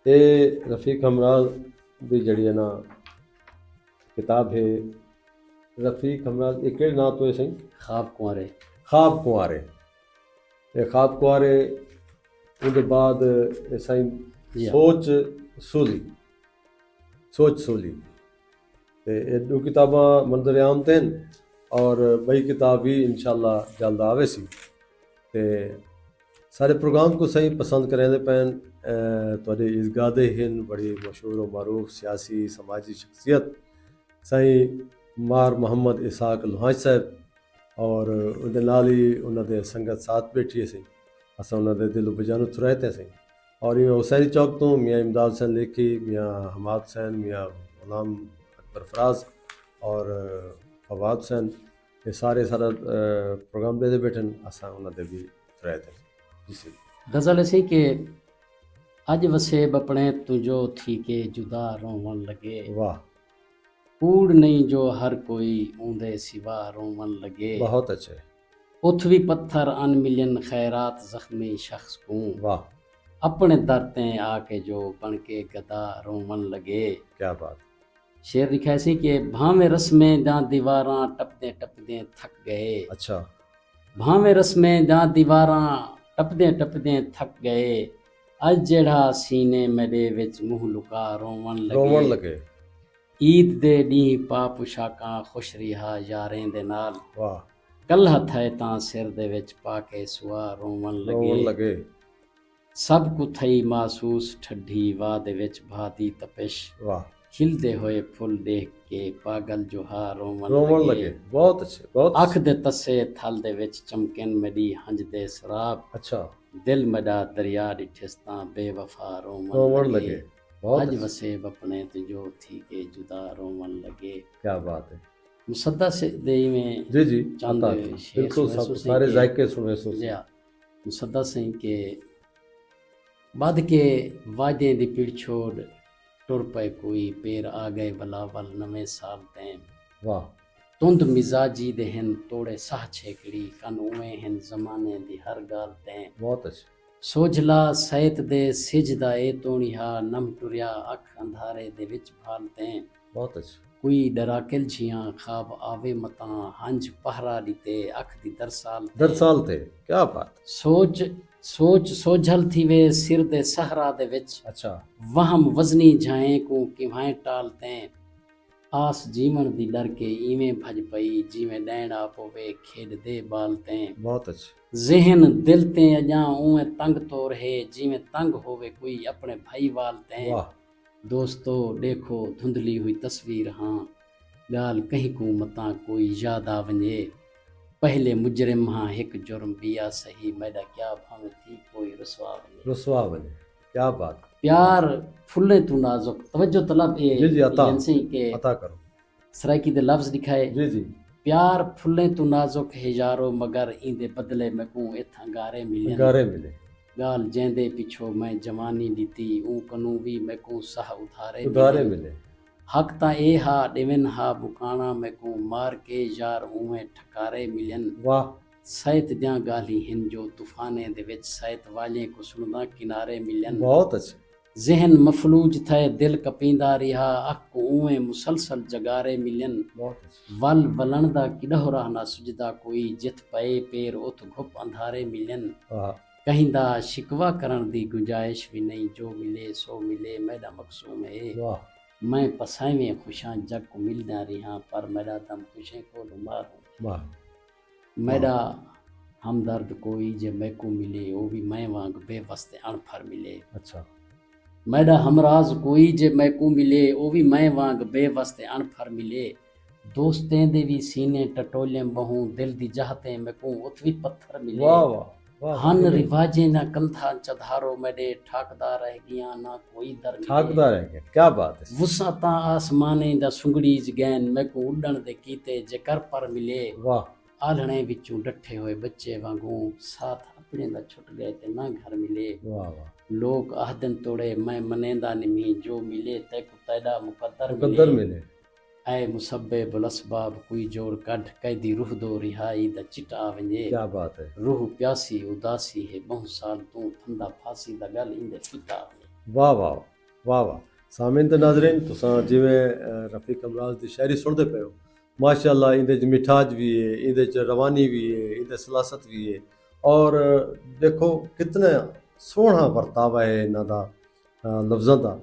ਇਹ ਰਫੀਕ ਹਮਰਾਜ ਦੀ ਜਿਹੜੀ ਹੈ ਨਾ ਕਿਤਾਬ ਹੈ ਰਫੀਕ ਹਮਰਾਜ ਇਹ ਕਿਹੜੇ ਨਾਂ ਤੋਂ ਹੈ ਸਹੀ ख्वाब कुंवरे ਖਾਬ ਕੁਆਰੇ ਇਹ ਖਾਬ ਕੁਆਰੇ ਉਹਦੇ ਬਾਅਦ ਇਹ ਸਾਈਂ जी हाँ। ਸੋਚ ਸੂਲੀ ਸੋਚ ਸੂਲੀ ਤੇ ਇਹ ਦੋ ਕਿਤਾਬਾਂ ਮੰਜ਼ਰ ਆਮ ਤੇ ਹਨ ਔਰ ਬਈ ਕਿਤਾਬ ਵੀ ਇਨਸ਼ਾਅੱਲਾ ਜਲਦ ਆਵੇ ਸੀ ਤੇ ਸਾਰੇ ਪ੍ਰੋਗਰਾਮ को सही पसंद करेंदे पैन ਤੁਹਾਡੇ ਇਜ਼ਗਾਦੇ ਹਨ ਬੜੀ ਮਸ਼ਹੂਰ और मारूफ सियासी समाजी शख्सियत ਸਾਈਂ ਮਾਰ ਮੁਹੰਮਦ ਇਸਾਕ ਲੋਹਾਈ ਸਾਹਿਬ ਔਰ ਉਹਦੇ ਨਾਲ ਹੀ ਉਹਨਾਂ ਦੇ ਸੰਗਤ ਸਾਥ ਬੈਠੀ ਸੀ ਅਸਾਂ ਉਹਨਾਂ ਦੇ ਦਿਲੋਂ ਬਜਾਨੋ ਥੁਰਾਇਤੇ ਸੀ और ये हुसैनी चौक तो मियाँ इमदाद हुसैन लेखी मियाँ हमाद हुसैन मियाँ गुलाम अकबर फराज और फवाद हुसैन ये सारे सारा प्रोग्राम दे बैठन असां उन्होंने भी थुरायते जी सी गज़ल ऐसी कि अज वसेब अपने तुझो थी के जुदा रोवन लगे वाह कूड़ नहीं जो हर कोई ऊंदे सिवा रोवन लगे बहुत अच्छे उथवी पत्थर अन मिलन खैरात जख्मी शख्स को वाह अपने दरते आके जो बन के गदा रोवन लगे। क्या बात शेर लिखा ऐसी कि भावें रस्में दा दीवारां टपदे टपदे थक गए अच्छा भावें रस्में दा दीवारां टपदे टपदे थक गए अज जेड़ा सीने मेरे विच मुंह लुका रोवन रोवन लगे लगे ईद दे डी पा पुशाकां खुश रिहा यारें दे नाल वाह कल हथ है तां सिर दे विच पा के सुआ रोवन रोवन लगे लगे सब कुछ थई महसूस ठड्डी वाह दे विच भादी तपिश वाह खिलते होए फुल देख के पागल जोहा रोवन रोवन लगे लगे बहुत अच्छे बहुत अख दे तसे थल दे विच चमकन मेरी हंज दे सराब अच्छा दिल मडा दरिया डिठिस तां बेवफा रोवन रोवन लगे लगे बहुत अज अच्छे, वसेब अपने तुझो थी के जुदा रोवन लगे। क्या बात है मुसद्दा से दे में जी जी चंद अता शेर बिल्कुल सब महसूस सारे हैं कि- जायके सुन महसूस जिया मुसद्दा सिंह के बद के वादे दी पिड़ छोड़ टुर पे कोई पेर आ गए बलावल नवे साल तैं वाह तुंद मिजाजी दे हिन तोड़े साह छेकड़ी कन उवें हिन ज़माने दी हर गाल तैं बहुत अच्छे। सोझला सैत दे सिजदा ए तोणिहा नम टुरिया अख अंधारे दे विच भाल तैं बहुत अच्छे। कोई डराकिल झियां ख्वाब आवे मतां हंज पहरा ॾिते अख दी दरसाल तैं दरसाल थे, क्या बात। सोच सोझल थी वे सिर दे सहरा दे विच अच्छा। वहम वज़नी झाएं को किवाएं टाल तैं आस जीवन दी डर के इवें भज पई जिवें ॾैण आ पोवे खेॾदे बाल तैं बहुत अच्छे। ज़हन दिल ते अॼां उवें तंग तो रहे जिवें तंग होवे कोई अपने भाई वाल तैं वाह। दोस्तो देखो धुंधली हुई तस्वीर हाँ ॻाल्हि कहीं को मतां कोई याद आ वञे पहले मुजरिम हाँ हिक जुर्म बिया सही मैडा क्या भावे थी कोई रुसवा वञे रुसवा बने, क्या बात। प्यार फुल्ले तू नाजुक तवज्जो तलब जी जी, अता के अता करो। सराइकी दे लफ्ज़ दिखाए जी जी। प्यार फुल्ले तू नाजुक है यारो मगर इंदे बदले में को इथां गारे मिलन गारे मिले। गाल जैंदे पिछो मैं जवानी ॾिती ऊ कनू भी मैं को सह उधारे मिले। हक ता ए हा ॾिवन हा बुकाणा में को मार के यार उवें ठकारे मिलन वाह। सैत दियां गाली हिन जो तूफाने दे विच सैत वाले को सुनदा किनारे मिलन बहुत अच्छे। ज़हन मफलूज थे दिल कपींदा रिहा अख को उवें मुसलसल जगारे मिलन बहुत अच्छे। वल वलणदा किॾहो रहना सुझदा कोई जिथ पए पेर उथ घुप अंधारे मिलन वाह। कहिंदा शिकवा करण दी गुंजाइश भी नहीं जो मिले सो मिले मैडा मकसूम है वाह। मैं पसाइवें खुशां जग को मिलदा रिहा पर मैडा दम खुशे को लुमार वाह। मैडा हमदर्द कोई जे मैको मिले वो भी मैं वांग बेवस्ते अणफर मिले अच्छा। मैडा हमराज कोई जे मैको मिले वो भी मैं वांग बेवस्ते अणफर मिले दोस्तें दे भी सीने टटोले बहूं दिल दी चाहते मैको उथ भी पत्थर मिले वाह वाह वाह। हन रिवाजे ना कंधा चधारो मैडे ठाकदा रह गया ना कोई दर मिले ठाकदा रह गया, क्या बात है। वुसाता आसमाने दा सुंगड़ीज गैन मैको उड़न दे कीते जे कर पर मिले वाह। आलणे विचों डठे हुए बच्चे वांगू साथ अपने दा छुट गए ते ना घर मिले वाह वाह। लोग आहदन तोड़े मैं मनेंदा निमी जो मिले तैको तैदा मुकद्दर मुकद्दर मिले। ऐ मुसब्बे बुलसबाब कोई जोड़ कढ कैदी रूह दो रिहाई दा चिटा वञे क्या बात है। रूह प्यासी उदासी है बहु साल तू थंदा फांसी दा गल इंदे फिटा वञे वाह वाह वाह वाह। सामिन ते नाज़रीन तुसां जिवें रफ़ीक अमराज दी शायरी सुनदे पे हो माशाअल्लाह इंदे च मिठास भी है, इंदे च रवानी भी है, इंदे सलासत भी है और देखो कितना सोहना वर्तावा है इन्हां दा लफ्ज़ां दा।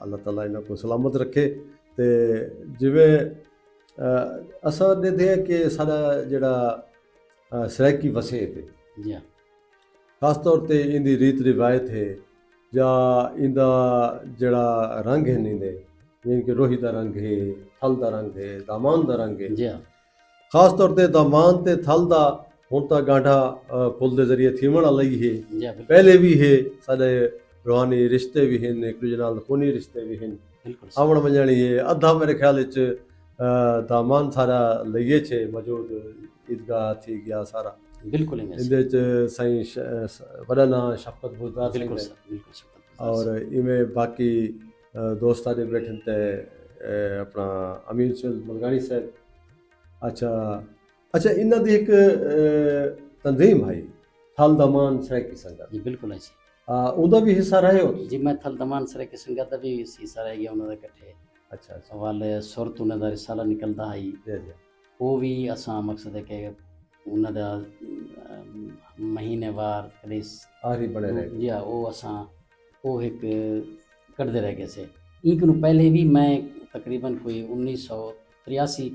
अल्लाह ताला इन्हां को सलामत रखे। ते जिवें असां ॾिठे कि साडा जेह्ड़ा सराइकी वसीयत है जी हाँ खास तौर ते इंदी रीत रिवायत है या इंदा जेह्ड़ा रंग है इंदे जियां कि रोही दा रंग है, थल दा रंग है, दामान दा रंग है। जी हाँ खास तौर ते दामान ते थल दा हुण तां गांठा फुल दे ज़रिए थीवण लई है, जी हाँ पहले भी है साडे रूहानी रिश्ते भी हैं, एक दूजे नाल खूनी रिश्ते भी हैं, बिल्कुल आवण वञण है। अधा मेरे ख्याल विच दामान सारा लईए छे मौजूद ईदगाह थी गया सारा बिल्कुल ही वैसे। इंदे च साईं वॾा नां शफ़क़त बुज़दार बिल्कुल साईं सर बिल्कुल सर और इवें बाकी दोस्त आदे बैठन ते अपना अमीन सुल मलगानी साहब। अच्छा अच्छा, इन्हां दी एक तंजीम आई थल दमान सराइकी संगत, जी बिल्कुल ऐसे ਉਹਦਾ भी हिस्सा रहे हो जी मैं थल दमान सर के संगत भी हिस्सा रह गया उन्होंने इकट्ठे अच्छा अच्छा वाल सुरत उन्हें दा रिसाला निकलदा आई जी जी वो भी असां मकसद है कि उन्हें दा महीनेवार कदे आखिरी बने रहे जी हाँ वो असां वो एक करते रह गए से एक ਨੂੰ पहले भी मैं तकरीबन कोई 1983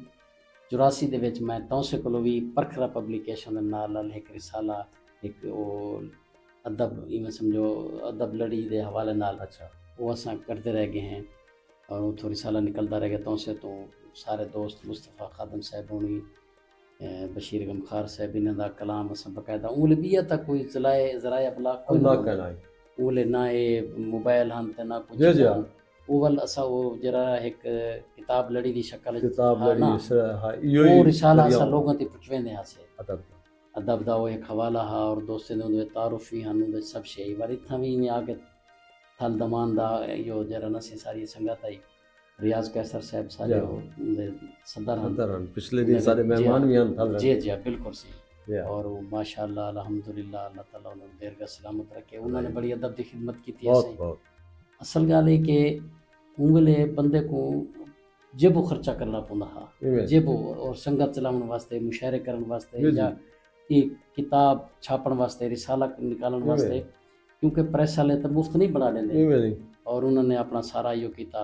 84 ਦੇ ਵਿੱਚ ਮੈਂ ਤੌਸੇ ਕੋਲੋਂ ਵੀ ਪਰਖਰਾ ਪਬਲੀਕੇਸ਼ਨ ਦੇ ਨਾਲ ਇੱਕ ਰਿਸਾਲਾ ਇੱਕ ਉਹ अदब इवें समझो अदब लड़ी दे हवाले नाल अच्छा वो असां करते रह गए हैं और वो थोड़ी साल निकलता रह गया तो से तो सारे दोस्त मुस्तफ़ा खादम साहब होनी बशीर गमखार साहब इन्हां दा कलाम असां बकायदा उंगले भी तक कोई ज़राए अबलाग कोई अल्लाह का नाम उंगले ना ये मोबाइल हन ते ना कुछ जी जी ओवल असां वो जरा एक किताब लड़ी दी शक्ल किताब हाँ लड़ी ना, हां इहो वो ही रिसाला ज़रिया असां लोगों ते पुछवेंदे हासे अदब अदब दा वो एक हवाला हा और दोस्तें दे उंदे तारुफ भी हन उंदे सब शे बार इत्थां भी इयां आके थल दमान दा यो जरा नसी सारी संगत आई रियाज कैसर साहब सारे जी। उनके सदर हैं अंदर पिछले दिन सारे मेहमान भी हैं था जी जी बिल्कुल सही जी और वो माशाअल्लाह अल्हम्दुलिल्लाह अल्लाह ताला उन्हें दीर्घ सलामत रखे उन्होंने जी। बड़ी अदब की खिदमत की थी बहुत असें बहुत असल गल है कि उंगले बंदे को जेबो खर्चा करना पौंदा हा इवें जेबो और संगत चलाने वास्ते मुशायरे करने वास्ते जी या जी एक किताब छापन वास्ते रिसाला निकालने वास्ते इवें क्योंकि प्रेस वाले तो मुफ्त नहीं बना देंगे इवें नहीं और उन्होंने अपना सारा यो किया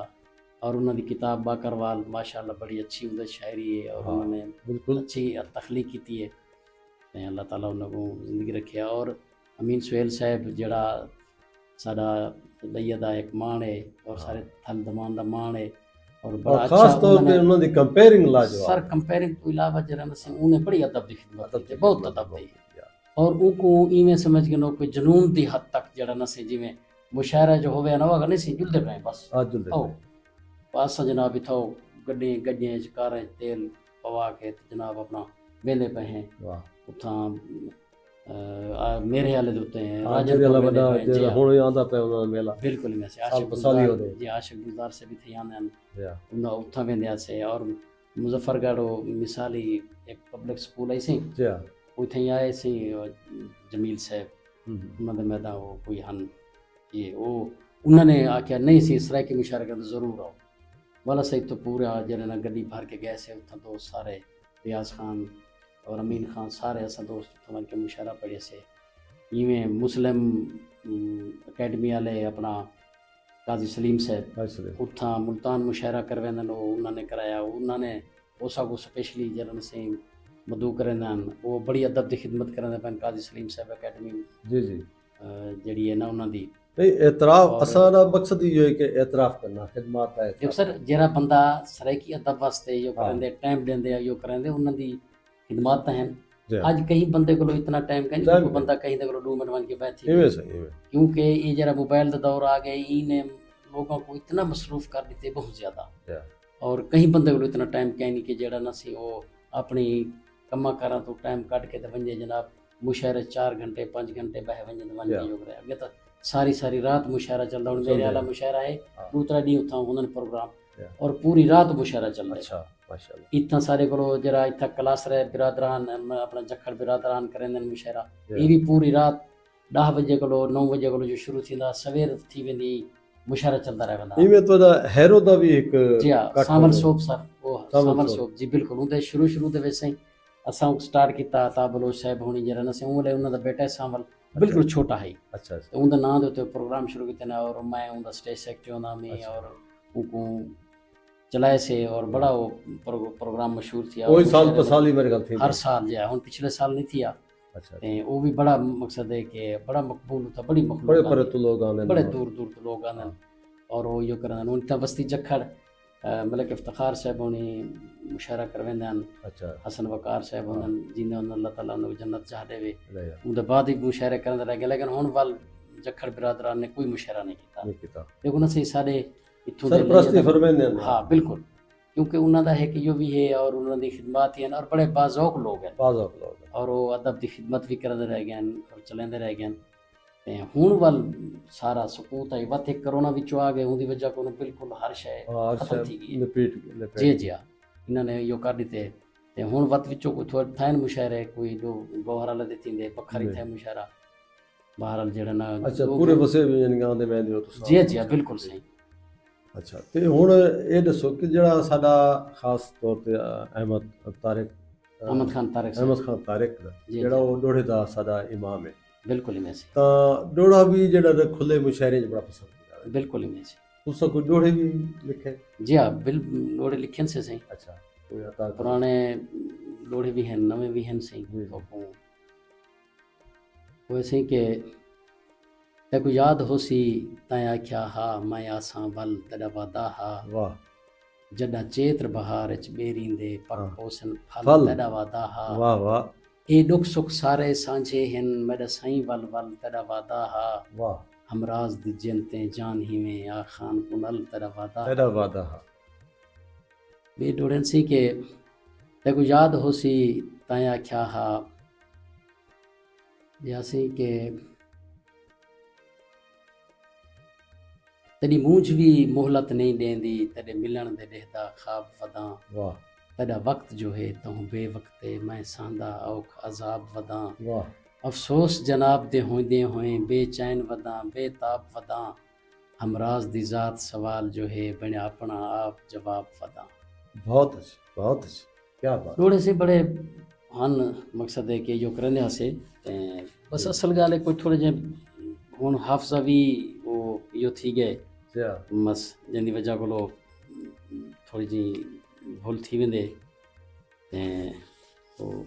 और उन्होंने किताब बाकरवाल माशाल्लाह बड़ी अच्छी उनकी शायरी है और हाँ उन्होंने बिल्कुल अच्छी तख्लीक की है ते अल्लाह ताला उन्होंने जिंदगी रखे और अमीन सुहेल साहब जड़ा साडा दैया दा एक मान है और सारे थल दमान दा मान है और बड़ा और अच्छा खास तौर पे उन्होंने उन्होंने कंपेयरिंग सर लाजवाब कंपेयरिंग तो इलावा जरा नसी उन्हें बड़ी अदब की खिदमत अदब की की बहुत खिदमत अदब दी बहुत यार और उनको इवें समझ के नो कोई जुनून दी हद तक जरा नसी जिवें मुशायरा जो होवे ना वो नहीं सी जुलदे रहे बस आज जुल आओ देते पास जनाब इथो गड्डी गड्डियां च कारें च तेल पवा के ते जनाब अपना वेले पे हैं वाह उठां मेरे हाले दे उत्ते हैं हाँ राजन जेरे को वाला वेले बड़ा पे हैं जी जेरे हाँ हुण आंदा पे उन्होंने मेला बिल्कुल में से साल आशिक पसाली गुलजार होदे जी आशिक गुलजार से भी थे आने या उन्हें उठा वेंदे से और मुजफ्फरगढ़ वो मिसाली एक पब्लिक स्कूल है सी जी हाँ उथे आए सी जमील साहब हम्म, उन्होंने मैदा वो कोई हन ये वो उन्होंने आख्या नहीं सी इस तरह की मुशायरे करते जरूर आओ वाला सही तो पूरा जने ना गड्डी भर के गए से उतना दोस्त सारे रियाज खान और अमीन खान सारे असा दोस्त उतना के मुशायरा पढ़े से इवें मुस्लिम अकेडमी वाले अपना काजी सलीम साहब असले उथा मुल्तान मुशायरा करवेंदन वो उन्होंने कराया उन्होंने उसा को स्पेशली जरन से मदू करेंदन वो बड़ी अदब की खिदमत करेंदे पैन काजी सलीम साहब अकेडमी जी जी जड़ी है ना उन्होंने नहीं एतराफ और असाना मकसद ये है कि एतराफ करना खिदमत है जब सर जरा बंदा सराइकी अदब वास्ते यो हाँ। करेंदे टाइम देंदे यो करेंदे उन्हां दी खिदमत हैं जी आज कहीं बंदे को इतना टाइम कहीं टाइम कोई नहीं। बंदा कहीं तक 2 मिनट बन के बैठी इवें सही इवें क्योंकि ये जरा मोबाइल का दौर आ गया इन्हें लोगों को इतना मसरूफ कर देते बहुत ज़्यादा या और कहीं बंदे को इतना टाइम कहीं नहीं कि जरा ना सी वो अपनी कम्मा कारा तो टाइम कट के तो वंजे जनाब मुशायरे 4 घंटे 5 घंटे बह वंजे तो वंजे Yeah. योग रहे अगे तो सारी सारी रात मुशायरा चलता हूँ मेरे चलदा वाला है। मुशायरा है हाँ। दूसरा डी उठा उन्होंने प्रोग्राम Yeah. और पूरी रात मुशायरा चल रहा है अच्छा माशाल्लाह इतना सारे को जरा इतना क्लास रहे बिरादरान अपना जखड़ बिरादरान करें मुशायरा Yeah. ये भी पूरी रात 10 बजे को 9 बजे को जो शुरू थी सवेर थी वेंदी मुशायरा चलता रहे बंदा इवें तो हैरो दा भी एक जी हाँ कट सामल होंदे। सोप सर वो सामल सामल सोप। सोप जी बिल्कुल उनके शुरू दे वैसे ही असा स्टार्ट किया ताबलो साहब होनी जरा न से उन्हें उन्होंने बेटा है सामल बिल्कुल छोटा है अच्छा अच्छा तो उनका नाम देते प्रोग्राम शुरू किया ना और मैं उनका स्टेज सेक्रेटरी होना में अच्छा। और उनको चलाए से और बड़ा वो प्रोग्राम मशहूर थी कोई साल पसाली मेरे ख्याल थी हर साल जो है हम पिछले साल नहीं थी अच्छा ते वो भी बड़ा मकसद है कि बड़ा मकबूल होता बड़ी बड़े मकबूल पर तो लोग आने बड़े दूर दूर तो लोग आने और वो यो करन उन बस्ती जखड़ मलिक इफ्तिखार साहब होनी मुशायरा करवेंदन अच्छा हसन वकार साहब होंदन जिंदे उन अल्लाह ताला उन्हें जन्नत चाह देवे नहीं उनके बाद ही मुशायरे करन रह गए लेकिन हुन वाल जखड़ बिरादरान ने कोई मुशायरा नहीं किया किता देखो ना सही सारे इत्थों सरप्रस्ती फरमाइंदे ने हाँ बिल्कुल क्योंकि उन्होंने है कि यो भी है और उन्होंने खिदमत ही और बड़े बाज़ौक लोग हैं बाज़ ऑफ लोग और वो अदब की खिदमत भी करते रह गए और चलेंदे रह गए ते हुण वल सारा सकूत है वत एक कोरोना विचों आ गए उनकी वजह को बिल्कुल हर शय और खत्म थी गई लपेट जी जी हाँ इन्होंने यो कर दिते ते हुण वत विचों कोई थोड़े थाइन मुशायरे कोई जो गौहर वाले दे थींदे बखरी थे मुशायरा बहरहाल जेड़ा ना अच्छा लोग- पूरे बसे भी इन गांव दे मैं दियो तुसां जी जी हाँ बिल्कुल सही अच्छा ਤੇ ਹੁਣ ਇਹ ਦੱਸੋ ਕਿ ਜਿਹੜਾ ਸਾਡਾ ਖਾਸ ਤੌਰ ਤੇ ਅਹਿਮਦ ਤਾਰਿਕ अहमद खान तारिक साहब ਅਹਿਮਦ ਖਾਨ ਤਾਰਿਕ ਦਾ ਜੀ, ਜਿਹੜਾ ਜੀ। ਉਹ ਡੋੜੇ ਦਾ ਸਾਡਾ ਇਮਾਮ ਹੈ बिल्कुल ही में से ਤਾਂ ਡੋੜਾ ਵੀ ਜਿਹੜਾ ਖੁੱਲੇ ਮੁਸ਼ਾਇਰੇ 'ਚ ਬੜਾ ਪਸੰਦ ਕਰਦਾ ਹੈ बिल्कुल ही में से ਤੁਸੀਂ ਕੋਈ ਡੋੜੇ ਵੀ ਲਿਖੇ जी हाँ बिल लोड़े लिखन से सही अच्छा ਕੋਈ ਅਤਾ पुराने लोड़े भी हैं नवे भी हैं सही जी। तो को वैसे ही कि तेको याद हो सी तैं आख्या हा मैं आसां वल तॾा वादा हा ਵਾਹ जॾा चेत्र बहार च ॿेरींदे पक हाँ। पोसन फल फल। तॾा वादा हा ਵਾਹ ਵਾਹ ए ॾुख सुख सारे सांझे हिन मॾ साईं वल वल तॾा वादा हा ਵਾਹ हमराज दी जिन ते जान हिवें आ खान कुनल तॾा वादा हा। ਇਹਦਾ ਵਾਦਾ ਹੈ ॿिए डोड़नि सी के तेको याद हो सी तैं आख्या हा यासी के तेरी मूंझ भी मोहलत नहीं देंदी, तेरे मिलन दे देखदा ख्वाब वदां, वाह तेरा वक्त जो है तूं बेवक्ते, मैं सांदा औख अजाब वदां, वाह, अफसोस जनाब दे होंदे होए बेचैन वदां, बेताब वदां, हमराज दी जात सवाल जो है बने अपना आप जवाब वदां। बहुत अच्छी, बहुत अच्छी, क्या बात। थोड़े से बड़े ਹਨ ਮਕਸਦ ਹੈ ਕਿ ਜੋ ਕਰਨੇ ਹਾਸੇ ਤੇ ਬਸ ਅਸਲ ਗੱਲ ਹੈ ਕੋਈ ਥੋੜੇ ਜਿਹੇ ਹੁਣ ਹਾਫਜ਼ਾ ਵੀ ਉਹ ਇਹੋ ਥੀ ਗਏ क्या ਬਸ ਜੰਦੀ ਵਜ੍ਹਾ ਕੋਲੋਂ ਥੋੜੀ ਜੀ ਭੁੱਲ ਥੀ वेंदे ਤੇ ਉਹ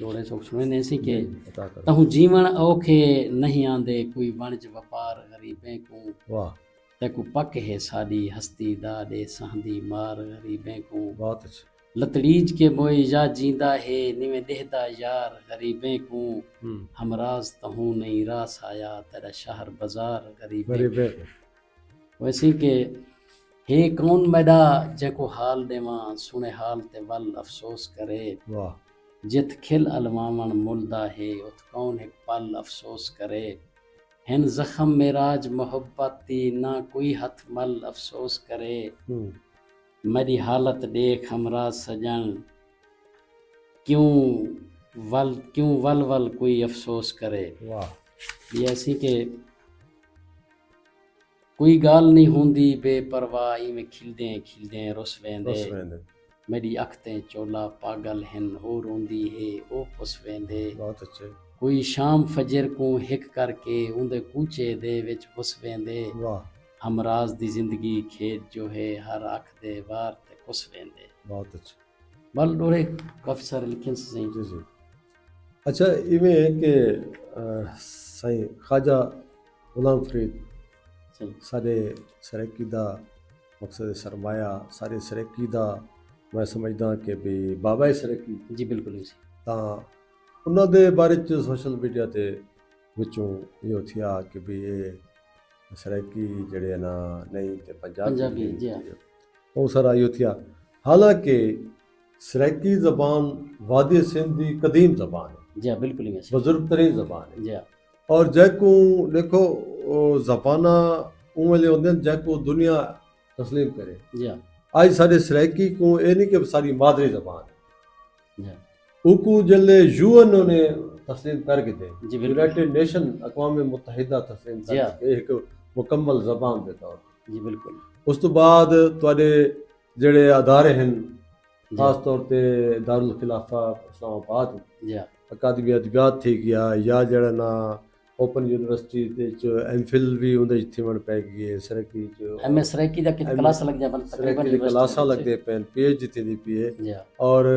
ਲੋੜੇ ਚੋਕ ਸੁਣਨੇ ਸੀ ਕਿ बता कर, ਤਹੂੰ ਜੀਵਨ ਔਖੇ ਨਹੀਂ ਆਂਦੇ ਕੋਈ ਵਣਜ ਵਪਾਰ ਗਰੀਬੇ ਕੋ वाह, ਤੇ ਕੋ ਪੱਕ ਹੈ ਸਾਡੀ ਹਸਤੀ ਦਾ ਦੇ ਸਹੰਦੀ ਮਾਰ ਗਰੀਬੇ ਕੋ बहुत अच्छी। लतड़ीज के मोए या जींदा है निवे देहदा यार गरीबें को हमराज तहूँ नहीं रास आया तेरा शहर बाजार गरीबें गरीब है, वैसे के हे कौन मैदा जेको हाल देवा सुने हाल ते वल अफसोस करे वाह, जित खिल अलमावन मुल्दा है उत कौन एक पल अफसोस करे हिन जख्म मेराज मोहब्बती ना कोई हथ मल अफसोस करे मेरी हालत देख हमरा सजन क्यों वल वल कोई अफसोस करे। वाह, ये ऐसी के कोई गाल नहीं होंदी बेपरवाही में खिलदे रुस वेंदे बस वेंदे, मेरी अखतें चोला पागल हिन ओ रोंदी है ओ पुस वेंदे बहुत अच्छे, कोई शाम फजर को हिक करके उंदे कूचे दे विच हुस वेंदे वाह, हमराज दी जिंदगी खेत जो है हर अख दे वार ते खुस वेंदे बहुत अच्छे, बल डोरे काफ़ी सारे लिखन से सही जी जी। अच्छा इवें है कि साईं ख्वाजा गुलाम फरीद सही सारे सरैकी दा मकसद सरमाया सारे सरैकी दा मैं समझदा कि भी बाबा सरैकी जी बिल्कुल जी ਤਾਂ ਉਹਨਾਂ ਦੇ ਬਾਰੇ ਚ ਸੋਸ਼ਲ ਮੀਡੀਆ ਤੇ ਵਿੱਚੋਂ ਇਹ ਥਿਆ ਕਿ ਵੀ ਇਹ ਸਰੈਕੀ ਜਿਹੜੇ ਆ ਨਾ ਨਹੀਂ ਤੇ पंजाबी जी हाँ ਉਹ ਸਾਰਾ ਇਹ ਥਿਆ ਹਾਲਾਂਕਿ ਸਰੈਕੀ ਜ਼ਬਾਨ ਵਾਦੀ ਸਿੰਧ ਦੀ ਕਦੀਮ ਜ਼ਬਾਨ ਹੈ जी हाँ बिल्कुल ही वैसे बुजुर्ग तरीन ज़बान है जी हाँ और जैको देखो ज़बाना उमले होंदे जैको दुनिया तस्लीम करे जी हाँ आज सारे सराइकी को ये नहीं कि सारी मादरी ज़बान है जी हाँ उनको जल्ले यूएन ने तस्लीम कर के दे जी बिल्कुल यूनाइटेड नेशन अक़वाम मुत्तहिदा तस्लीम जी हाँ। कर एक मुकम्मल ज़बान दे तौर जी बिल्कुल उस तो बाद तुहाडे जेड़े अदारे हैं जी खास तौर पे दारुल खिलाफा इस्लामाबाद जी हाँ अकादमी अदबियात थी गया या जड़ा ना ओपन यूनिवर्सिटी दे च एमफिल भी उंदे च थिवण पै गई है सरकी च एम एस रैकी दा कि क्लास लग जा बन तकरीबन सरकी क्लासा लगदे पैन पीएचडी थी पी है जी हाँ और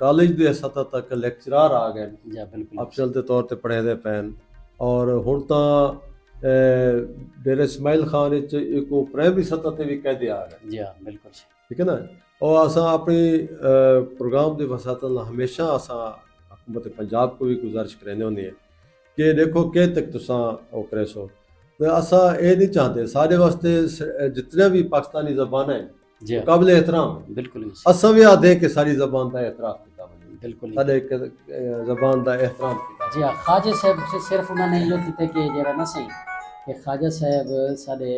कॉलेज दे सतह तक लेक्चरार आ गए जी हाँ बिल्कुल अफसल दे तौर ते पढ़े दे पैन और हुण तां डेरे इस्माइल खान च एक प्राइमरी सतह ते भी कहदे आ गए जी हाँ बिल्कुल ठीक है ना और असां अपनी प्रोग्राम दे वसात हमेशा असां हुकूमत पंजाब को भी गुजारिश करने होंदी है कि देखो के तक तुसां ओ करे सो तो असां ये नहीं चाहते सारे वास्ते जितने भी पाकिस्तानी ज़बान हैं जी हाँ काबिल एहतराम है बिल्कुल ही असां भी आदे कि सारी ज़बान का एहतराम किया वञे बिल्कुल ही साडे एक ज़बान का एहतराम किया जी हाँ ख्वाजा साहब से सिर्फ उन्होंने यो कीते कि जरा ना सही कि ख्वाजा साहब साडे